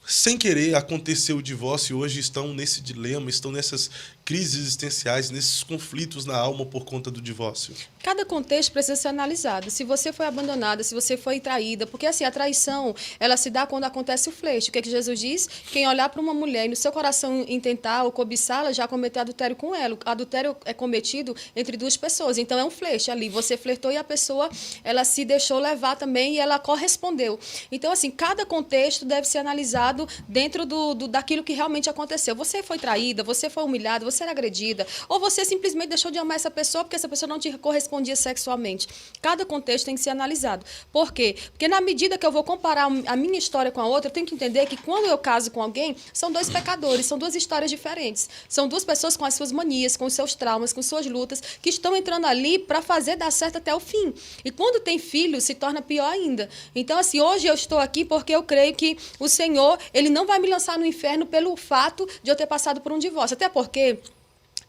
sem querer, aconteceu o divórcio e hoje estão nesse dilema, estão nessas crises existenciais, nesses conflitos na alma por conta do divórcio? Cada contexto precisa ser analisado. Se você foi abandonada, se você foi traída, porque assim, a traição, ela se dá quando acontece o flerte. O que é que Jesus diz? Quem olhar para uma mulher e no seu coração intentar ou cobiçá-la, já cometeu adultério com ela. O adultério é cometido entre duas pessoas, então é um flerte ali. Você flertou e a pessoa, ela se deixou levar também e ela correspondeu. Então, assim, cada contexto deve ser analisado dentro daquilo que realmente aconteceu. Você foi traída, você foi humilhada, você era agredida, ou você simplesmente deixou de amar essa pessoa porque essa pessoa não te correspondia sexualmente. Cada contexto tem que ser analisado. Por quê? Porque na medida que eu vou comparar a minha história com a outra, eu tenho que entender que quando eu caso com alguém, são dois pecadores, são duas histórias diferentes. São duas pessoas com as suas manias, com os seus traumas, com suas lutas, que estão entrando ali para fazer dar certo até o fim. E quando tem filho, se torna pior ainda. Então, assim, hoje eu estou aqui porque eu creio que o Senhor, Ele não vai me lançar no inferno pelo fato de eu ter passado por um divórcio. Até porque,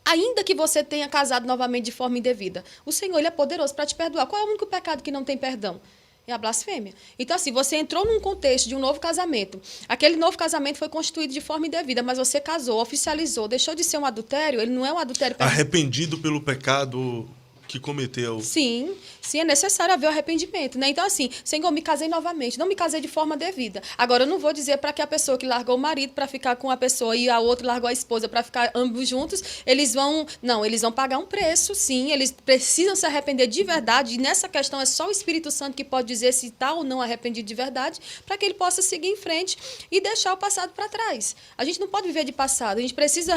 ainda que você tenha casado novamente de forma indevida, o Senhor, Ele é poderoso para te perdoar. Qual é o único pecado que não tem perdão? É a blasfêmia. Então, assim, você entrou num contexto de um novo casamento. Aquele novo casamento foi constituído de forma indevida, mas você casou, oficializou, deixou de ser um adultério, ele não é um adultério. Arrependido pelo pecado que cometeu. Sim, é necessário haver o arrependimento, né? Então, assim, Senhor, me casei novamente, não me casei de forma devida. Agora, eu não vou dizer para que a pessoa que largou o marido para ficar com a pessoa e a outra largou a esposa para ficar ambos juntos, eles vão pagar um preço, sim, eles precisam se arrepender de verdade, e nessa questão é só o Espírito Santo que pode dizer se está ou não arrependido de verdade, para que ele possa seguir em frente e deixar o passado para trás. A gente não pode viver de passado, a gente precisa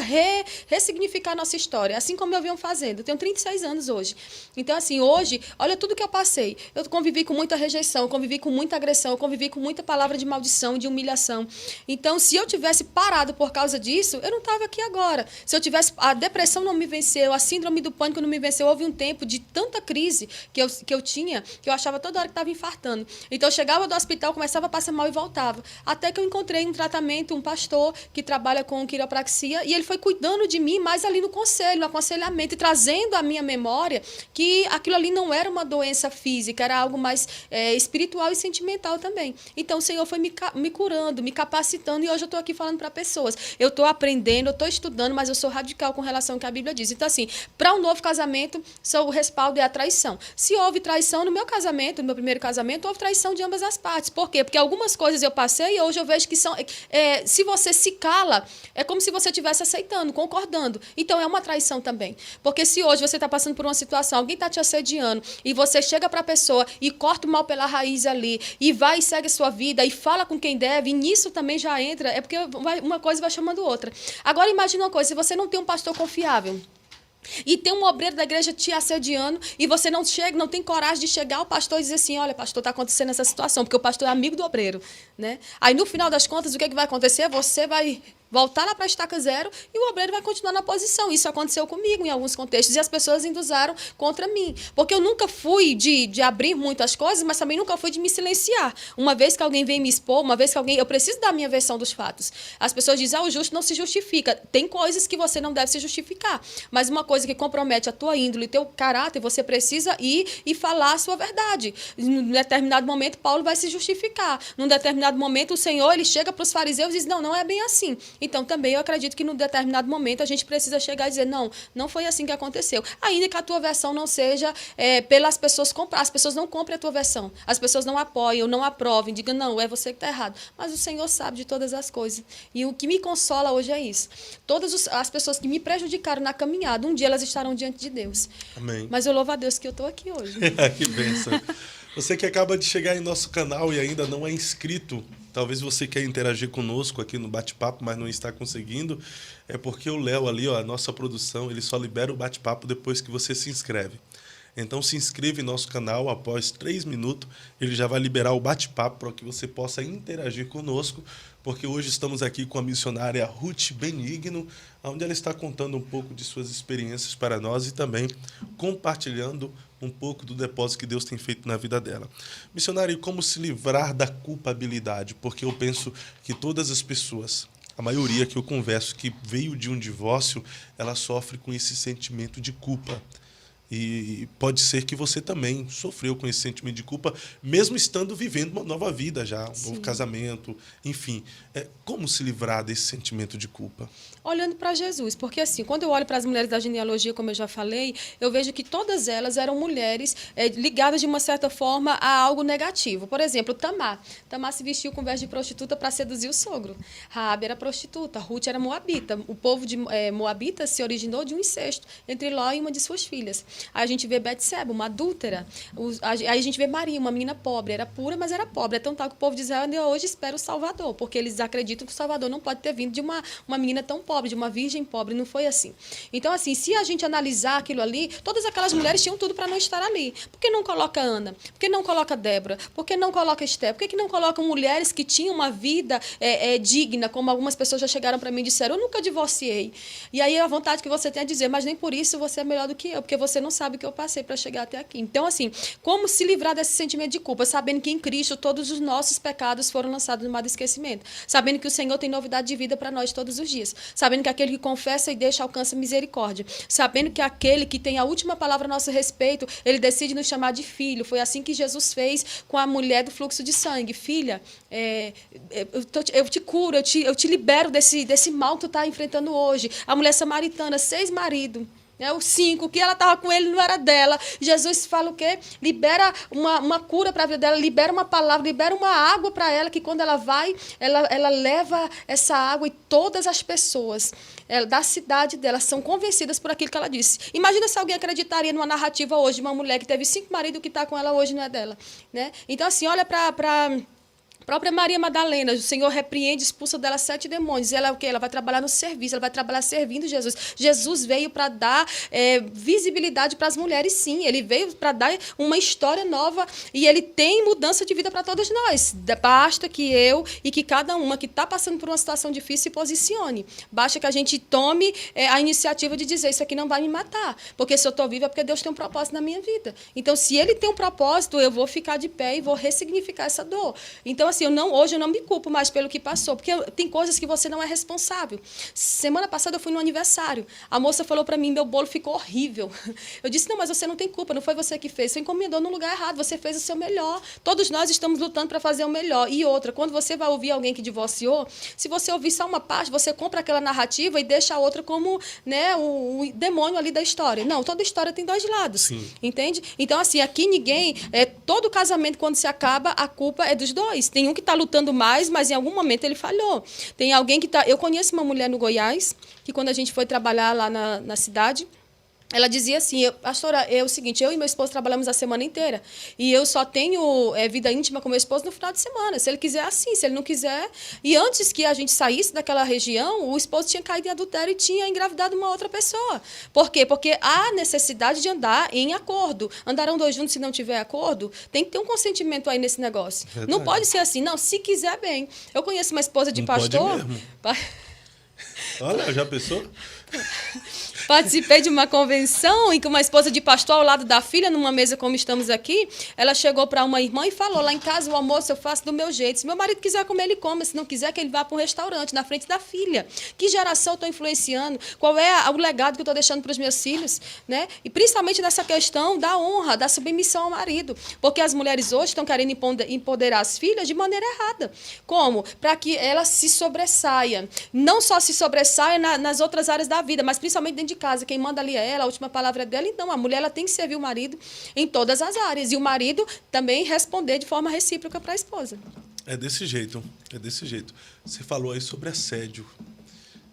ressignificar a nossa história, assim como eu venho fazendo. Eu tenho 36 anos hoje. Então, assim, hoje, olha tudo que eu passei. Eu convivi com muita rejeição, eu convivi com muita agressão, eu convivi com muita palavra de maldição, de humilhação. Então, se eu tivesse parado por causa disso, eu não estava aqui agora. Se eu tivesse... A depressão não me venceu, a síndrome do pânico não me venceu. Houve um tempo de tanta crise que eu tinha, que eu achava toda hora que estava infartando. Então, eu chegava do hospital, começava a passar mal e voltava. Até que eu encontrei um tratamento, um pastor que trabalha com quiropraxia, e ele foi cuidando de mim mais ali no conselho, no aconselhamento, e trazendo à minha memória que aquilo ali não era uma doença física, era algo mais espiritual e sentimental também. Então, o Senhor foi me curando, me capacitando, e hoje eu estou aqui falando para pessoas. Eu estou aprendendo, eu estou estudando, mas eu sou radical com relação ao que a Bíblia diz. Então, assim, para um novo casamento, o respaldo é a traição. Se houve traição no meu casamento, no meu primeiro casamento, houve traição de ambas as partes. Por quê? Porque algumas coisas eu passei e hoje eu vejo que são... se você se cala, é como se você estivesse aceitando, concordando. Então, é uma traição também. Porque se hoje você está passando por uma situação, alguém está te assediando, e você chega para a pessoa e corta o mal pela raiz ali, e vai e segue a sua vida, e fala com quem deve, e nisso também já entra, é porque uma coisa vai chamando outra. Agora, imagina uma coisa, se você não tem um pastor confiável, e tem um obreiro da igreja te assediando, e você não tem coragem de chegar ao pastor e dizer assim, olha, pastor, está acontecendo essa situação, porque o pastor é amigo do obreiro, né? Aí, no final das contas, o que vai acontecer? Você vai voltar lá para a estaca zero e o obreiro vai continuar na posição. Isso aconteceu comigo em alguns contextos, e as pessoas ainda usaram contra mim. Porque eu nunca fui de abrir muitas coisas, mas também nunca fui de me silenciar. Uma vez que alguém vem me expor, uma vez que alguém... Eu preciso dar a minha versão dos fatos. As pessoas dizem, o justo não se justifica. Tem coisas que você não deve se justificar. Mas uma coisa que compromete a tua índole e teu caráter, você precisa ir e falar a sua verdade. Em determinado momento, Paulo vai se justificar. Num determinado momento, o Senhor, ele chega para os fariseus e diz, não é bem assim. Então, também eu acredito que, num determinado momento, a gente precisa chegar e dizer, não foi assim que aconteceu. Ainda que a tua versão não seja pelas pessoas comprar. As pessoas não comprem a tua versão. As pessoas não apoiam, não aprovem, digam, não, é você que está errado. Mas o Senhor sabe de todas as coisas. E o que me consola hoje é isso. Todas as pessoas que me prejudicaram na caminhada, um dia elas estarão diante de Deus. Amém. Mas eu louvo a Deus que eu estou aqui hoje. Que bênção. Você que acaba de chegar em nosso canal e ainda não é inscrito, talvez você quer interagir conosco aqui no bate-papo, mas não está conseguindo, é porque o Léo ali, a nossa produção, ele só libera o bate-papo depois que você se inscreve. Então se inscreva em nosso canal, após 3 minutos, ele já vai liberar o bate-papo para que você possa interagir conosco, porque hoje estamos aqui com a missionária Ruth Benigno, onde ela está contando um pouco de suas experiências para nós e também compartilhando um pouco do depósito que Deus tem feito na vida dela. Missionária, e como se livrar da culpabilidade? Porque eu penso que todas as pessoas, a maioria que eu converso, que veio de um divórcio, ela sofre com esse sentimento de culpa. E pode ser que você também sofreu com esse sentimento de culpa, mesmo estando vivendo uma nova vida já, um novo casamento, enfim. Como se livrar desse sentimento de culpa? Olhando para Jesus, porque assim, quando eu olho para as mulheres da genealogia, como eu já falei, eu vejo que todas elas eram mulheres ligadas de uma certa forma a algo negativo. Por exemplo, Tamar. Tamar se vestiu com veste de prostituta para seduzir o sogro. Raabe era prostituta, Ruth era moabita. O povo de Moabita se originou de um incesto entre Ló e uma de suas filhas. Aí a gente vê Betseba, uma adúltera. Aí a gente vê Maria, uma menina pobre. Era pura, mas era pobre. É tão tal que o povo de Israel ainda hoje espera o Salvador, porque eles acreditam que o Salvador não pode ter vindo de uma menina tão pobre, de uma virgem pobre. Não foi assim. Então, assim, se a gente analisar aquilo ali, todas aquelas mulheres tinham tudo para não estar ali. Por que não coloca Ana? Por que não coloca Débora? Por que não coloca Esther? Por que não colocam mulheres que tinham uma vida digna, como algumas pessoas já chegaram para mim e disseram, eu nunca divorciei. E aí a vontade que você tem é dizer, mas nem por isso você é melhor do que eu, porque você não sabe o que eu passei para chegar até aqui. Então, assim, como se livrar desse sentimento de culpa? Sabendo que em Cristo todos os nossos pecados foram lançados no mar do esquecimento. Sabendo que o Senhor tem novidade de vida para nós todos os dias. Sabendo que aquele que confessa e deixa alcança misericórdia. Sabendo que aquele que tem a última palavra a nosso respeito, ele decide nos chamar de filho. Foi assim que Jesus fez com a mulher do fluxo de sangue. Filha, eu te curo, eu te libero desse mal que tu está enfrentando hoje. A mulher samaritana, 6 maridos. O 5, que ela estava com ele não era dela. Jesus fala o quê? Libera uma cura para a vida dela, libera uma palavra, libera uma água para ela, que quando ela vai, ela leva essa água e todas as pessoas da cidade dela são convencidas por aquilo que ela disse. Imagina se alguém acreditaria numa narrativa hoje de uma mulher que teve 5 maridos, que está com ela hoje não é dela. Né? Então, assim, olha para própria Maria Madalena, o Senhor repreende, expulsa dela 7 demônios. Ela é o quê? Ela vai trabalhar no serviço, ela vai trabalhar servindo Jesus. Jesus veio para dar visibilidade para as mulheres, sim. Ele veio para dar uma história nova e ele tem mudança de vida para todos nós. Basta que eu e que cada uma que está passando por uma situação difícil se posicione. Basta que a gente tome a iniciativa de dizer, isso aqui não vai me matar. Porque se eu estou viva é porque Deus tem um propósito na minha vida. Então, se ele tem um propósito, eu vou ficar de pé e vou ressignificar essa dor. Então, assim, hoje eu não me culpo mais pelo que passou, porque tem coisas que você não é responsável. Semana passada eu fui no aniversário. A moça falou para mim, meu bolo ficou horrível. Eu disse, não, mas você não tem culpa, não foi você que fez. Você encomendou no lugar errado, você fez o seu melhor. Todos nós estamos lutando para fazer o melhor. E outra, quando você vai ouvir alguém que divorciou, se você ouvir só uma parte, você compra aquela narrativa e deixa a outra como, né, o demônio ali da história. Não, toda história tem dois lados. Sim. Entende? Então, assim, aqui ninguém... todo casamento, quando se acaba, a culpa é dos dois. Tem um que está lutando mais, mas em algum momento ele falhou. Tem alguém que está... Eu conheço uma mulher no Goiás, que quando a gente foi trabalhar lá na cidade, ela dizia assim, pastora, é o seguinte, eu e meu esposo trabalhamos a semana inteira e eu só tenho vida íntima com meu esposo no final de semana. Se ele quiser, assim, se ele não quiser... E antes que a gente saísse daquela região, o esposo tinha caído em adultério e tinha engravidado uma outra pessoa. Por quê? Porque há necessidade de andar em acordo. Andarão dois juntos se não tiver acordo? Tem que ter um consentimento aí nesse negócio. Verdade. Não pode ser assim, não, se quiser, bem. Eu conheço uma esposa de pastor... Pode mesmo. Olha, já pensou? Participei de uma convenção em que uma esposa de pastor ao lado da filha, numa mesa como estamos aqui, ela chegou para uma irmã e falou, lá em casa o almoço eu faço do meu jeito. Se meu marido quiser comer, ele come. Se não quiser, que ele vá para um restaurante, na frente da filha. Que geração eu estou influenciando? Qual é o legado que eu estou deixando para os meus filhos? Né? E principalmente nessa questão da honra, da submissão ao marido. Porque as mulheres hoje estão querendo empoderar as filhas de maneira errada. Como? Para que ela se sobressaia. Não só se sobressaia nas outras áreas da vida, mas principalmente dentro de casa. Quem manda ali é ela, a última palavra é dela. Então, a mulher ela tem que servir o marido em todas as áreas. E o marido também responder de forma recíproca para a esposa. É desse jeito, é desse jeito. Você falou aí sobre assédio.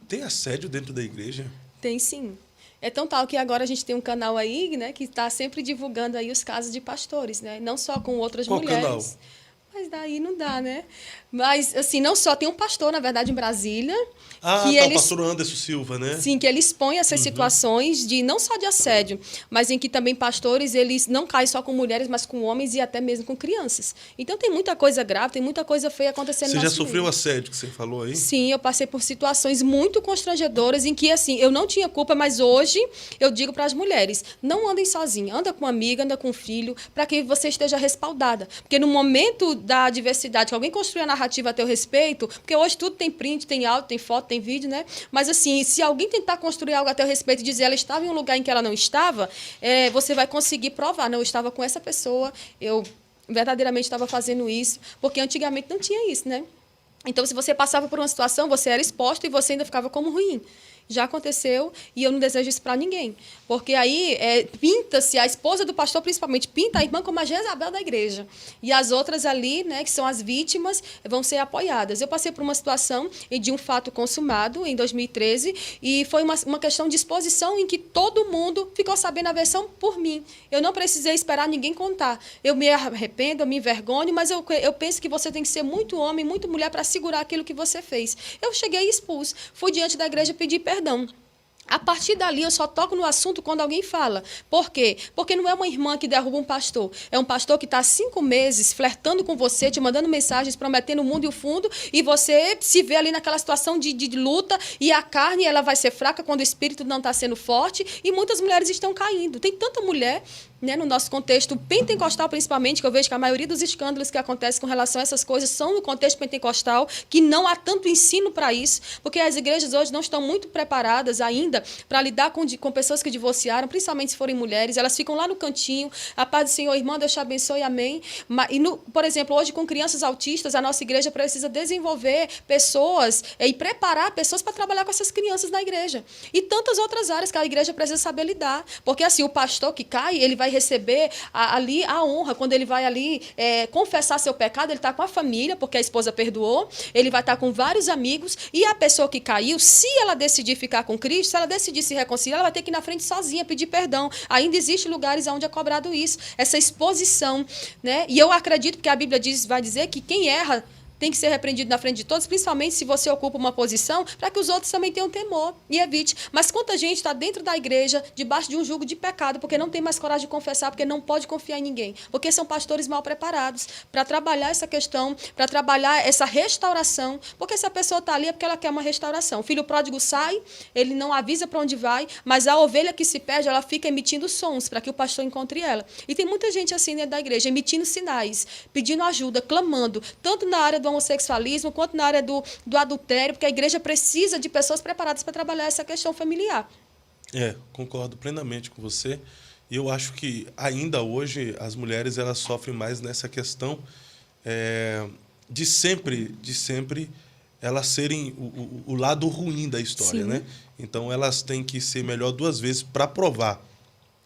Tem assédio dentro da igreja? Tem, sim. É tão tal que agora a gente tem um canal aí, né, que está sempre divulgando aí os casos de pastores, né? Não só com outras Qual mulheres. Canal? Mas daí não dá, né? Mas, assim, não só tem um pastor, na verdade, em Brasília... o pastor Anderson Silva, né? Sim, que ele expõe essas situações de não só de assédio, mas em que também pastores, eles não caem só com mulheres, mas com homens e até mesmo com crianças. Então, tem muita coisa grave, tem muita coisa feia acontecendo no nosso meio. Você já sofreu assédio, que você falou aí? Sim, eu passei por situações muito constrangedoras em que, assim, eu não tinha culpa, mas hoje eu digo para as mulheres, não andem sozinha, anda com uma amiga, anda com um filho, para que você esteja respaldada. Porque no momento da adversidade, que alguém construir a narrativa a teu respeito, porque hoje tudo tem print, tem áudio, tem foto, tem vídeo, né? Mas, assim, se alguém tentar construir algo a teu respeito e dizer ela estava em um lugar em que ela não estava, você vai conseguir provar. Não, eu estava com essa pessoa, eu verdadeiramente estava fazendo isso, porque antigamente não tinha isso, né? Então, se você passava por uma situação, você era exposto e você ainda ficava como ruim. Já aconteceu e eu não desejo isso para ninguém. Porque aí pinta-se, a esposa do pastor principalmente, pinta a irmã como a Jezabel da igreja. E as outras ali, né, que são as vítimas, vão ser apoiadas. Eu passei por uma situação de um fato consumado em 2013 e foi uma questão de exposição em que todo mundo ficou sabendo a versão por mim. Eu não precisei esperar ninguém contar. Eu me arrependo, eu me envergonho, mas eu penso que você tem que ser muito homem, muito mulher para segurar aquilo que você fez. Eu cheguei e expus. Fui diante da igreja pedir perdão. A partir dali, eu só toco no assunto quando alguém fala. Por quê? Porque não é uma irmã que derruba um pastor. É um pastor que está há 5 meses flertando com você, te mandando mensagens, prometendo o mundo e o fundo, e você se vê ali naquela situação de luta, e a carne ela vai ser fraca quando o espírito não está sendo forte, e muitas mulheres estão caindo. Tem tanta mulher, né, no nosso contexto pentecostal, principalmente, que eu vejo que a maioria dos escândalos que acontecem com relação a essas coisas são no contexto pentecostal, que não há tanto ensino para isso, porque as igrejas hoje não estão muito preparadas ainda para lidar com pessoas que divorciaram, principalmente se forem mulheres. Elas ficam lá no cantinho, a paz do Senhor, irmã, Deus te abençoe, amém. Por exemplo, hoje com crianças autistas, a nossa igreja precisa desenvolver pessoas e preparar pessoas para trabalhar com essas crianças na igreja. E tantas outras áreas que a igreja precisa saber lidar, porque assim, o pastor que cai, ele vai receber ali a honra, quando ele vai ali confessar seu pecado, ele está com a família, porque a esposa perdoou, ele vai estar com vários amigos, e a pessoa que caiu, se ela decidir ficar com Cristo, se ela decidir se reconciliar, ela vai ter que ir na frente sozinha pedir perdão. Ainda existem lugares onde é cobrado isso, essa exposição, né? E eu acredito que a Bíblia vai dizer que quem erra tem que ser repreendido na frente de todos, principalmente se você ocupa uma posição, para que os outros também tenham temor e evite. Mas quanta gente está dentro da igreja, debaixo de um jugo de pecado, porque não tem mais coragem de confessar, porque não pode confiar em ninguém, porque são pastores mal preparados para trabalhar essa questão, para trabalhar essa restauração, porque se a pessoa está ali é porque ela quer uma restauração. O filho pródigo sai, ele não avisa para onde vai, mas a ovelha que se perde, ela fica emitindo sons para que o pastor encontre ela. E tem muita gente assim dentro da igreja, emitindo sinais, pedindo ajuda, clamando, tanto na área do homossexualismo quanto na área do adultério, porque a igreja precisa de pessoas preparadas para trabalhar essa questão familiar. Concordo plenamente com você. E eu acho que ainda hoje as mulheres elas sofrem mais nessa questão de sempre elas serem o lado ruim da história, né? Então elas têm que ser melhor duas vezes para provar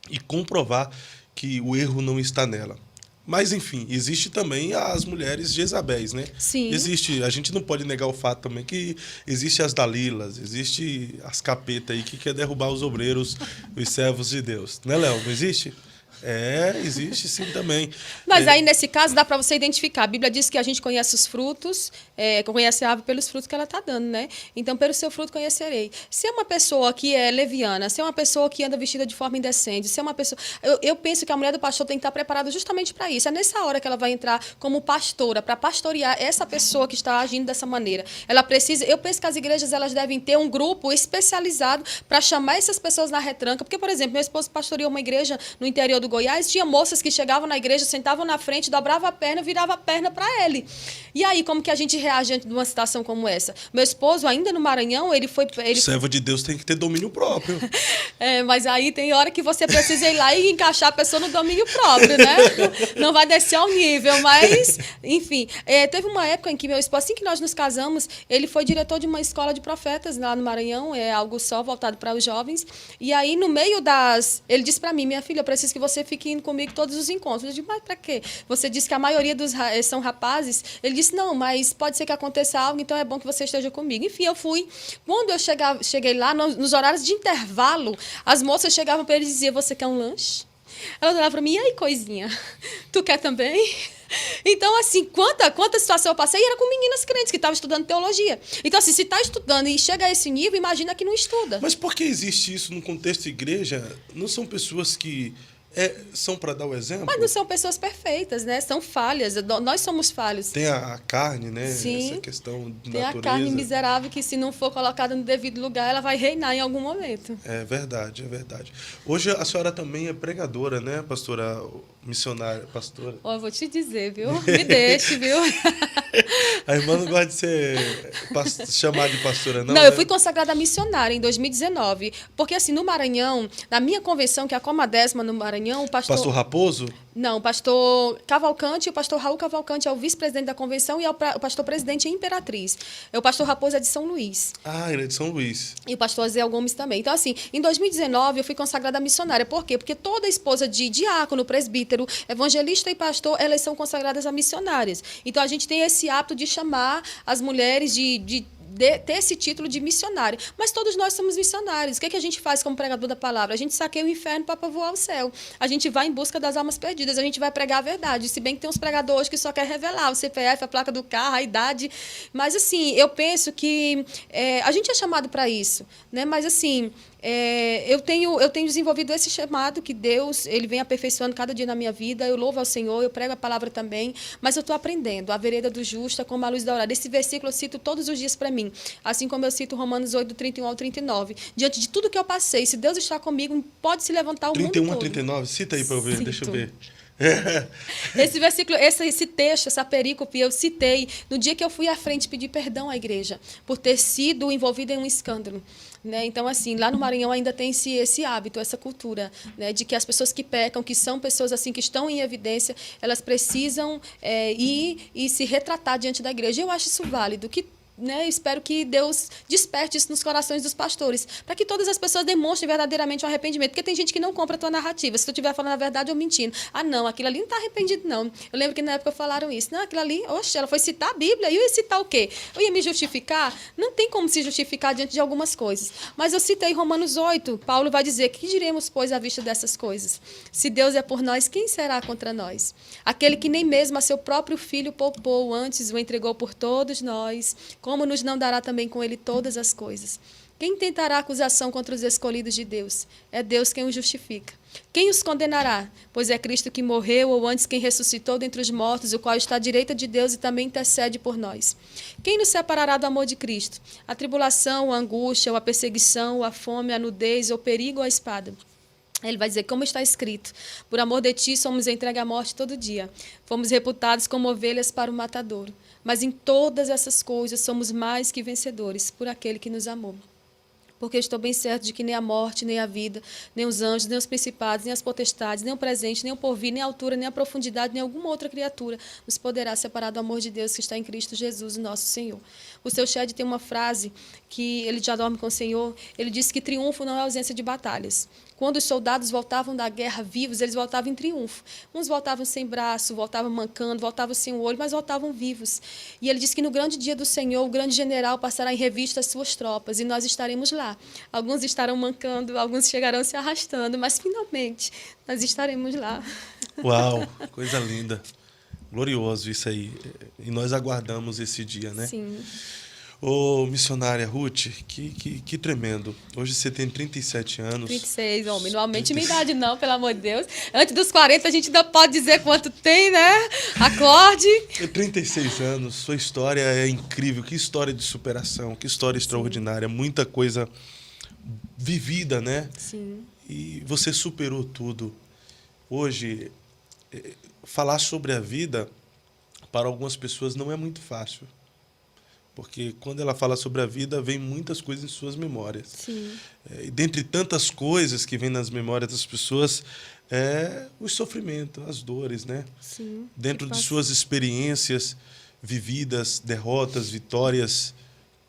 e comprovar que o erro não está nela. Mas, enfim, existe também as mulheres Jezabéis, né? Sim. A gente não pode negar o fato também que existe as Dalilas, existe as capetas aí que quer derrubar os obreiros, os servos de Deus. Né, Léo? Não existe? Existe sim também. Mas aí, nesse caso, dá para você identificar. A Bíblia diz que a gente conhece os frutos, conhece a árvore pelos frutos que ela está dando, né? Então, pelo seu fruto conhecerei. Se é uma pessoa que é leviana, se é uma pessoa que anda vestida de forma indecente, se é uma pessoa... Eu penso que a mulher do pastor tem que estar preparada justamente para isso. É nessa hora que ela vai entrar como pastora, para pastorear essa pessoa que está agindo dessa maneira. Ela precisa... Eu penso que as igrejas elas devem ter um grupo especializado para chamar essas pessoas na retranca. Porque, por exemplo, meu esposo pastoreou uma igreja no interior do Goiás, tinha moças que chegavam na igreja, sentavam na frente, dobravam a perna, virava a perna para ele. E aí, como que a gente reage diante de uma situação como essa? Meu esposo, ainda no Maranhão, ele servo de Deus tem que ter domínio próprio. Mas aí tem hora que você precisa ir lá e encaixar a pessoa no domínio próprio, né? Não vai descer ao nível, mas, enfim. Teve uma época em que meu esposo, assim que nós nos casamos, ele foi diretor de uma escola de profetas lá no Maranhão, algo só voltado para os jovens. E aí, no meio ele disse para mim, minha filha, eu preciso que você fique indo comigo todos os encontros. Eu disse, mas para quê? Você disse que a maioria são rapazes. Ele disse, não, mas pode ser que aconteça algo, então é bom que você esteja comigo. Enfim, eu fui. Quando eu cheguei lá, nos horários de intervalo, as moças chegavam para ele e diziam, você quer um lanche? Ela olhava para mim, e aí, coisinha? Tu quer também? Então, assim, quanta situação eu passei, era com meninas crentes que estavam estudando teologia. Então, assim, se está estudando e chega a esse nível, imagina que não estuda. Mas por que existe isso no contexto de igreja? Não são pessoas que são para dar o exemplo? Mas não são pessoas perfeitas, né? São falhas. Nós somos falhos. Tem a carne, né? Sim. Essa questão de tem natureza. A carne miserável que, se não for colocada no devido lugar, ela vai reinar em algum momento. É verdade, é verdade. Hoje a senhora também é pregadora, né, pastora missionária, pastora? Eu vou te dizer, viu? Me deixe, viu? A irmã não gosta de ser chamada de pastora, não? Não, eu fui consagrada missionária em 2019. Porque, assim, no Maranhão, na minha convenção, que é a Comadésima no Maranhão, o pastor... Pastor Raposo? Não, o pastor Cavalcante, o pastor Raul Cavalcante é o vice-presidente da convenção e é o pastor-presidente é Imperatriz. O pastor Raposo é de São Luís. Ah, ele é de São Luís. E o pastor Zé Gomes também. Então, assim, em 2019 eu fui consagrada missionária. Por quê? Porque toda esposa de diácono, presbítero, evangelista e pastor, elas são consagradas a missionárias. Então, a gente tem esse hábito de chamar as mulheres de ter esse título de missionária. Mas todos nós somos missionários. O que a gente faz como pregador da palavra? A gente saqueia o inferno para povoar o céu. A gente vai em busca das almas perdidas. A gente vai pregar a verdade. Se bem que tem uns pregadores que só querem revelar o CPF, a placa do carro, a idade. Mas, assim, eu penso que a gente é chamado para isso, né? Mas, assim... Eu tenho desenvolvido esse chamado que Deus ele vem aperfeiçoando cada dia na minha vida. Eu louvo ao Senhor, eu prego a palavra também, mas eu estou aprendendo. A vereda do justo é como a luz da aurora. Esse versículo eu cito todos os dias para mim, assim como eu cito Romanos 8, do 31 ao 39. Diante de tudo que eu passei, se Deus está comigo, pode se levantar o mundo todo. 31 a 39? Cita aí para eu ver, Cito. deixa eu ver. Esse versículo, esse texto, essa perícope, eu citei no dia que eu fui à frente pedir perdão à igreja por ter sido envolvida em um escândalo. Né? Então, assim, lá no Maranhão ainda tem esse hábito, essa cultura, né? De que as pessoas que pecam, que são pessoas assim que estão em evidência, elas precisam ir e se retratar diante da igreja. Eu acho isso válido. Que né, espero que Deus desperte isso nos corações dos pastores, para que todas as pessoas demonstrem verdadeiramente um arrependimento. Porque tem gente que não compra a tua narrativa. Se tu estiver falando a verdade ou mentindo. Ah, não, aquilo ali não está arrependido, não. Eu lembro que na época falaram isso. Não, aquilo ali, oxe, ela foi citar a Bíblia. E eu ia citar o quê? Eu ia me justificar? Não tem como se justificar diante de algumas coisas. Mas eu citei Romanos 8. Paulo vai dizer, que diremos, pois, à vista dessas coisas? Se Deus é por nós, quem será contra nós? Aquele que nem mesmo a seu próprio filho poupou, antes o entregou por todos nós, como nos não dará também com ele todas as coisas? Quem tentará acusação contra os escolhidos de Deus? É Deus quem os justifica. Quem os condenará? Pois é Cristo que morreu, ou antes quem ressuscitou dentre os mortos, o qual está à direita de Deus e também intercede por nós. Quem nos separará do amor de Cristo? A tribulação, a angústia, ou a perseguição, ou a fome, a nudez, ou o perigo, ou a espada? Ele vai dizer, como está escrito, por amor de ti somos entregues à morte todo dia. Fomos reputados como ovelhas para o matadouro. Mas em todas essas coisas somos mais que vencedores por aquele que nos amou. Porque eu estou bem certo de que nem a morte, nem a vida, nem os anjos, nem os principados, nem as potestades, nem o presente, nem o porvir, nem a altura, nem a profundidade, nem alguma outra criatura nos poderá separar do amor de Deus que está em Cristo Jesus, nosso Senhor. O seu Shedd tem uma frase que ele já dorme com o Senhor. Ele diz que triunfo não é ausência de batalhas. Quando os soldados voltavam da guerra vivos, eles voltavam em triunfo. Uns voltavam sem braço, voltavam mancando, voltavam sem o olho, mas voltavam vivos. E ele diz que no grande dia do Senhor, o grande general passará em revista as suas tropas, e nós estaremos lá. Alguns estarão mancando, alguns chegarão se arrastando, mas finalmente nós estaremos lá. Uau, coisa linda. Glorioso isso aí. E nós aguardamos esse dia, né? Sim. Ô, missionária Ruth, que tremendo. Hoje você tem 37 anos. 36, homem. Não aumente minha idade, não, pelo amor de Deus. Antes dos 40, a gente ainda pode dizer quanto tem, né? Acorde. 36 anos, sua história é incrível. Que história de superação, que história extraordinária. Muita coisa vivida, né? Sim. E você superou tudo. Hoje, falar sobre a vida, para algumas pessoas, não é muito fácil. Porque quando ela fala sobre a vida, vem muitas coisas em suas memórias. Sim. E dentre tantas coisas que vêm nas memórias das pessoas, é o sofrimento, as dores, né? Sim. Dentro de suas experiências vividas, derrotas, vitórias,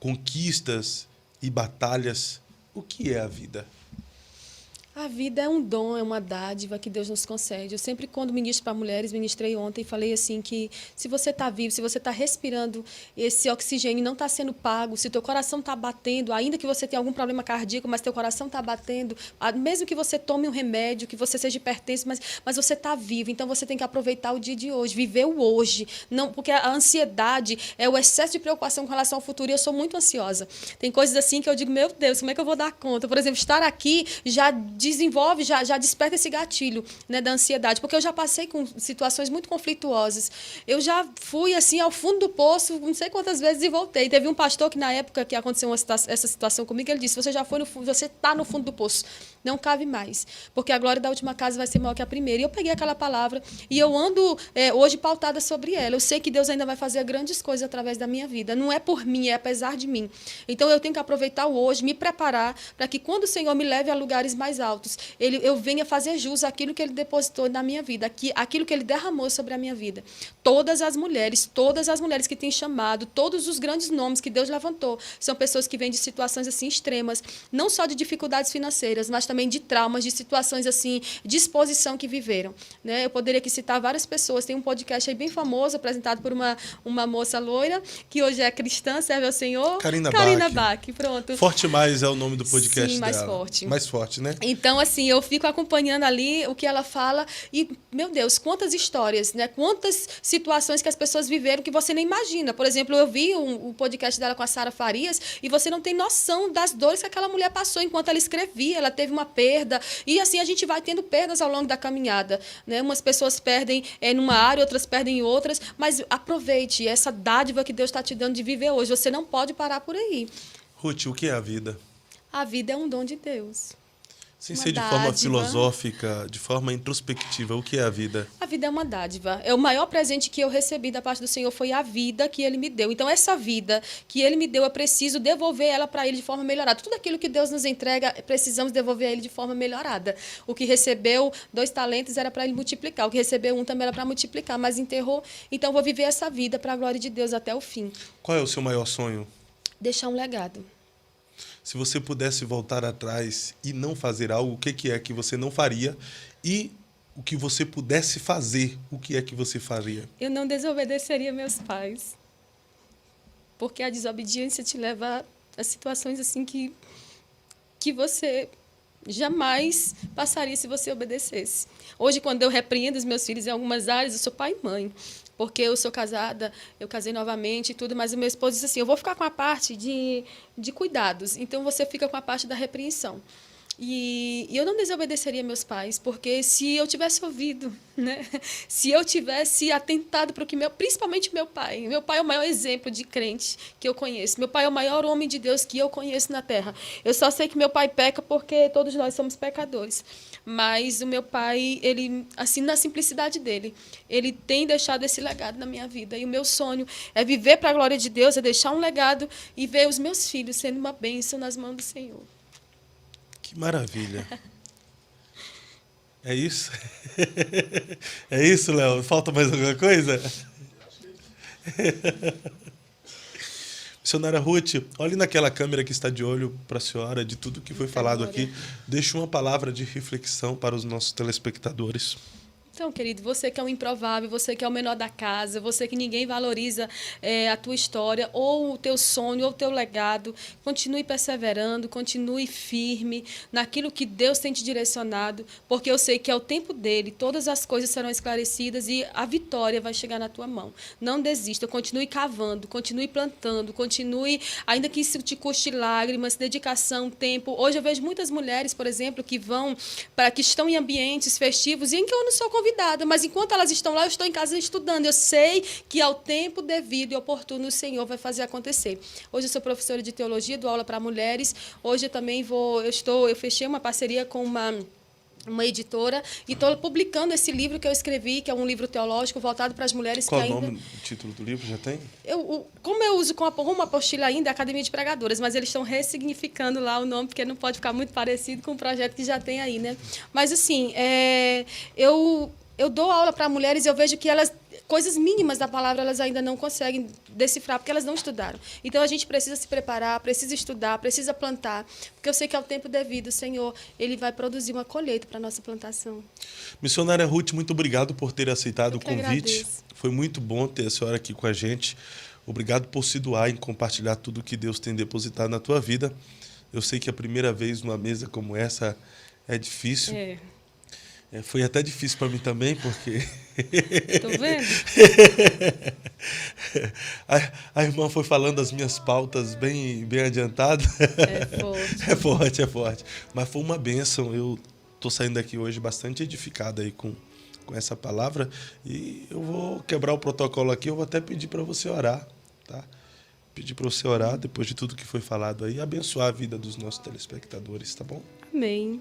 conquistas e batalhas, o que é a vida? A vida é um dom, é uma dádiva que Deus nos concede. Eu sempre, quando ministro para mulheres, ministrei ontem e falei assim que se você está vivo, se você está respirando esse oxigênio, não está sendo pago, se teu coração está batendo, ainda que você tenha algum problema cardíaco, mas teu coração está batendo, mesmo que você tome um remédio, que você seja hipertenso, mas você está vivo, então você tem que aproveitar o dia de hoje, viver o hoje. Não, porque a ansiedade é o excesso de preocupação com relação ao futuro, e eu sou muito ansiosa. Tem coisas assim que eu digo, meu Deus, como é que eu vou dar conta? Por exemplo, estar aqui já desenvolve, já desperta esse gatilho, né, da ansiedade, porque eu já passei com situações muito conflituosas. Eu já fui assim ao fundo do poço, não sei quantas vezes, e voltei. Teve um pastor que na época que aconteceu essa situação comigo, ele disse: você já foi no fundo, você está no fundo do poço, não cabe mais, porque a glória da última casa vai ser maior que a primeira. E eu peguei aquela palavra e eu ando hoje pautada sobre ela. Eu sei que Deus ainda vai fazer grandes coisas através da minha vida. Não é por mim, é apesar de mim. Então eu tenho que aproveitar o hoje, me preparar para que quando o Senhor me leve a lugares mais altos, eu venha fazer jus àquilo que Ele depositou na minha vida, aquilo que Ele derramou sobre a minha vida. Todas as mulheres que têm chamado, todos os grandes nomes que Deus levantou, são pessoas que vêm de situações assim extremas, não só de dificuldades financeiras, mas também de traumas, de situações assim, de exposição que viveram, né? Eu poderia aqui citar várias pessoas. Tem um podcast aí bem famoso, apresentado por uma moça loira, que hoje é cristã, serve ao Senhor. Karina Bach, pronto. Forte Mais é o nome do podcast mais dela. forte. Mais forte, né? Então, assim, eu fico acompanhando ali o que ela fala e, meu Deus, quantas histórias, né? Quantas situações que as pessoas viveram que você nem imagina. Por exemplo, eu vi o podcast dela com a Sara Farias e você não tem noção das dores que aquela mulher passou enquanto ela escrevia. Ela teve uma perda e, assim, a gente vai tendo perdas ao longo da caminhada, né? Umas pessoas perdem numa área, outras perdem em outras, mas aproveite essa dádiva que Deus está te dando de viver hoje. Você não pode parar por aí. Ruth, o que é a vida? A vida é um dom de Deus. Sem uma ser de forma dádiva. filosófica, de forma introspectiva, o que é a vida? A vida é uma dádiva. É o maior presente que eu recebi da parte do Senhor foi a vida que Ele me deu. Então, essa vida que Ele me deu, eu preciso devolver ela para Ele de forma melhorada. Tudo aquilo que Deus nos entrega, precisamos devolver a Ele de forma melhorada. O que recebeu 2 talentos era para Ele multiplicar. O que recebeu 1 também era para multiplicar, mas enterrou. Então, eu vou viver essa vida para a glória de Deus até o fim. Qual é o seu maior sonho? Deixar um legado. Se você pudesse voltar atrás e não fazer algo, o que é que você não faria? E o que você pudesse fazer, o que é que você faria? Eu não desobedeceria meus pais. Porque a desobediência te leva a situações assim que você jamais passaria se você obedecesse. Hoje, quando eu repreendo os meus filhos em algumas áreas, eu sou pai e mãe. Porque eu sou casada, eu casei novamente e tudo, mas o meu esposo disse assim, eu vou ficar com a parte de cuidados, então você fica com a parte da repreensão. E eu não desobedeceria meus pais, porque se eu tivesse ouvido, né? Se eu tivesse atentado para o que principalmente meu pai é o maior exemplo de crente que eu conheço. Meu pai é o maior homem de Deus que eu conheço na terra. Eu só sei que meu pai peca porque todos nós somos pecadores. Mas o meu pai, ele, assim, na simplicidade dele, ele tem deixado esse legado na minha vida. E o meu sonho é viver para a glória de Deus, é deixar um legado e ver os meus filhos sendo uma bênção nas mãos do Senhor. Que maravilha. É isso? É isso, Léo? Falta mais alguma coisa? Missionária Ruth, olhe naquela câmera que está de olho para a senhora, de tudo que foi falado aqui. Deixe uma palavra de reflexão para os nossos telespectadores. Então, querido, você que é o improvável, você que é o menor da casa, você que ninguém valoriza a tua história, ou o teu sonho, ou o teu legado, continue perseverando, continue firme naquilo que Deus tem te direcionado, porque eu sei que ao tempo dele, todas as coisas serão esclarecidas e a vitória vai chegar na tua mão. Não desista, continue cavando, continue plantando, continue, ainda que isso te custe lágrimas, dedicação, tempo. Hoje eu vejo muitas mulheres, por exemplo, que estão em ambientes festivos e em que eu não sou convidada, mas enquanto elas estão lá, eu estou em casa estudando. Eu sei que ao tempo devido e oportuno o Senhor vai fazer acontecer. Hoje eu sou professora de teologia, dou aula para mulheres. Hoje eu também eu fechei uma parceria com uma editora e estou publicando esse livro que eu escrevi, que é um livro teológico voltado para as mulheres. Qual que ainda... o nome do título do livro? Já tem? Como eu uso como uma apostila ainda, é Academia de Pregadoras, mas eles estão ressignificando lá o nome, porque não pode ficar muito parecido com o projeto que já tem aí, né? Mas, assim, eu dou aula para mulheres e eu vejo que elas, coisas mínimas da palavra, elas ainda não conseguem decifrar, porque elas não estudaram. Então, a gente precisa se preparar, precisa estudar, precisa plantar, porque eu sei que ao tempo devido, o Senhor, Ele vai produzir uma colheita para a nossa plantação. Missionária Ruth, muito obrigado por ter aceitado o convite. Agradeço. Foi muito bom ter a senhora aqui com a gente. Obrigado por se doar em compartilhar tudo que Deus tem depositado na tua vida. Eu sei que a primeira vez numa mesa como essa é difícil. Foi até difícil para mim também, porque... Tô vendo? A irmã foi falando as minhas pautas bem adiantado. É forte. É forte. Mas foi uma bênção. Eu estou saindo daqui hoje bastante edificado aí com essa palavra. E eu vou quebrar o protocolo aqui. Eu vou até pedir para você orar, tá? Pedir para você orar, depois de tudo que foi falado aí, abençoar a vida dos nossos telespectadores, tá bom? Amém.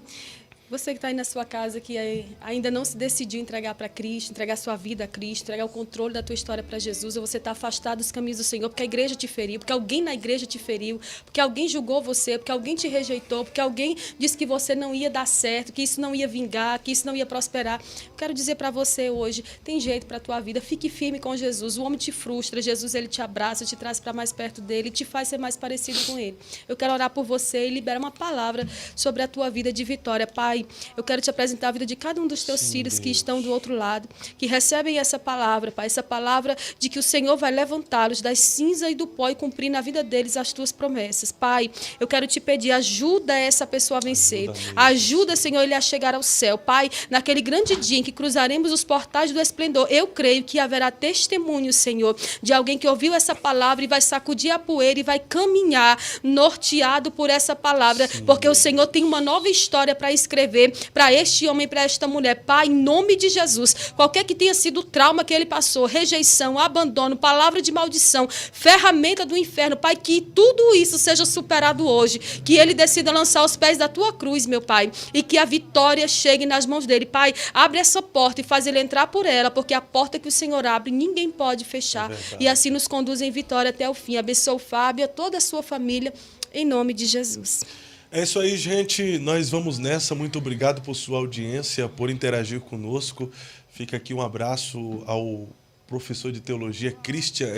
Você que está aí na sua casa, que ainda não se decidiu entregar para Cristo, entregar sua vida a Cristo, entregar o controle da tua história para Jesus, ou você está afastado dos caminhos do Senhor, porque a igreja te feriu, porque alguém na igreja te feriu, porque alguém julgou você, porque alguém te rejeitou, porque alguém disse que você não ia dar certo, que isso não ia vingar, que isso não ia prosperar. Eu quero dizer para você hoje, tem jeito para a tua vida, fique firme com Jesus. O homem te frustra, Jesus ele te abraça, te traz para mais perto dele, te faz ser mais parecido com ele. Eu quero orar por você e liberar uma palavra sobre a tua vida de vitória. Pai, eu quero te apresentar a vida de cada um dos teus filhos que estão do outro lado, que recebem essa palavra, Pai, essa palavra de que o Senhor vai levantá-los das cinzas e do pó e cumprir na vida deles as tuas promessas. Pai, eu quero te pedir, ajuda essa pessoa a vencer. Ajuda, Senhor, ele a chegar ao céu. Pai, naquele grande dia em que cruzaremos os portais do esplendor, eu creio que haverá testemunho, Senhor, de alguém que ouviu essa palavra e vai sacudir a poeira e vai caminhar norteado por essa palavra, porque o Senhor tem uma nova história para escrever TV, para este homem, para esta mulher. Pai, em nome de Jesus, qualquer que tenha sido o trauma que ele passou, rejeição, abandono, palavra de maldição, ferramenta do inferno, Pai, que tudo isso seja superado hoje, que ele decida lançar aos pés da tua cruz, meu Pai, e que a vitória chegue nas mãos dele. Pai, abre essa porta e faz ele entrar por ela, porque a porta que o Senhor abre, ninguém pode fechar. E assim nos conduz em vitória até o fim. Abençoa o Fábio, a toda a sua família, em nome de Jesus. É isso aí, gente. Nós vamos nessa. Muito obrigado por sua audiência, por interagir conosco. Fica aqui um abraço ao professor de teologia, Cristian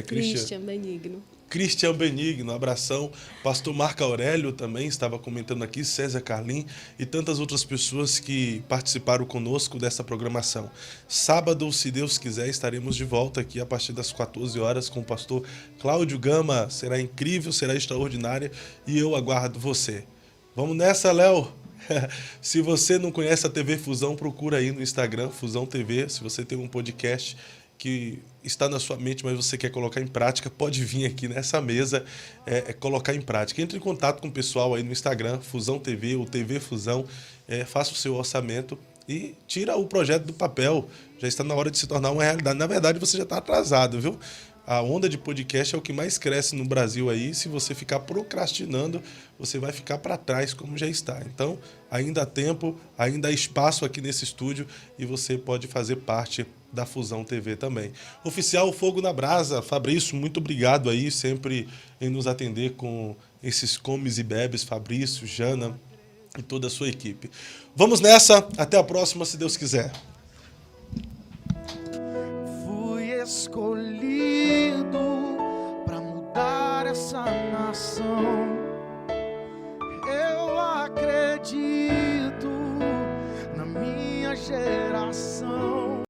Benigno. Cristian Benigno, abração. Pastor Marco Aurélio também estava comentando aqui, César Carlim e tantas outras pessoas que participaram conosco dessa programação. Sábado, se Deus quiser, estaremos de volta aqui a partir das 14 horas com o pastor Cláudio Gama. Será incrível, será extraordinária e eu aguardo você. Vamos nessa, Léo? Se você não conhece a TV Fusão, procura aí no Instagram, Fusão TV. Se você tem um podcast que está na sua mente, mas você quer colocar em prática, pode vir aqui nessa mesa colocar em prática. Entre em contato com o pessoal aí no Instagram, Fusão TV ou TV Fusão, faça o seu orçamento e tira o projeto do papel. Já está na hora de se tornar uma realidade. Na verdade, você já está atrasado, viu? A onda de podcast é o que mais cresce no Brasil aí. Se você ficar procrastinando, você vai ficar para trás como já está. Então, ainda há tempo, ainda há espaço aqui nesse estúdio e você pode fazer parte da Fusão TV também. Oficial Fogo na Brasa, Fabrício, muito obrigado aí sempre em nos atender com esses comes e bebes, Fabrício, Jana e toda a sua equipe. Vamos nessa, até a próxima, se Deus quiser. Fui escolhido para mudar essa nação. Eu acredito na minha geração.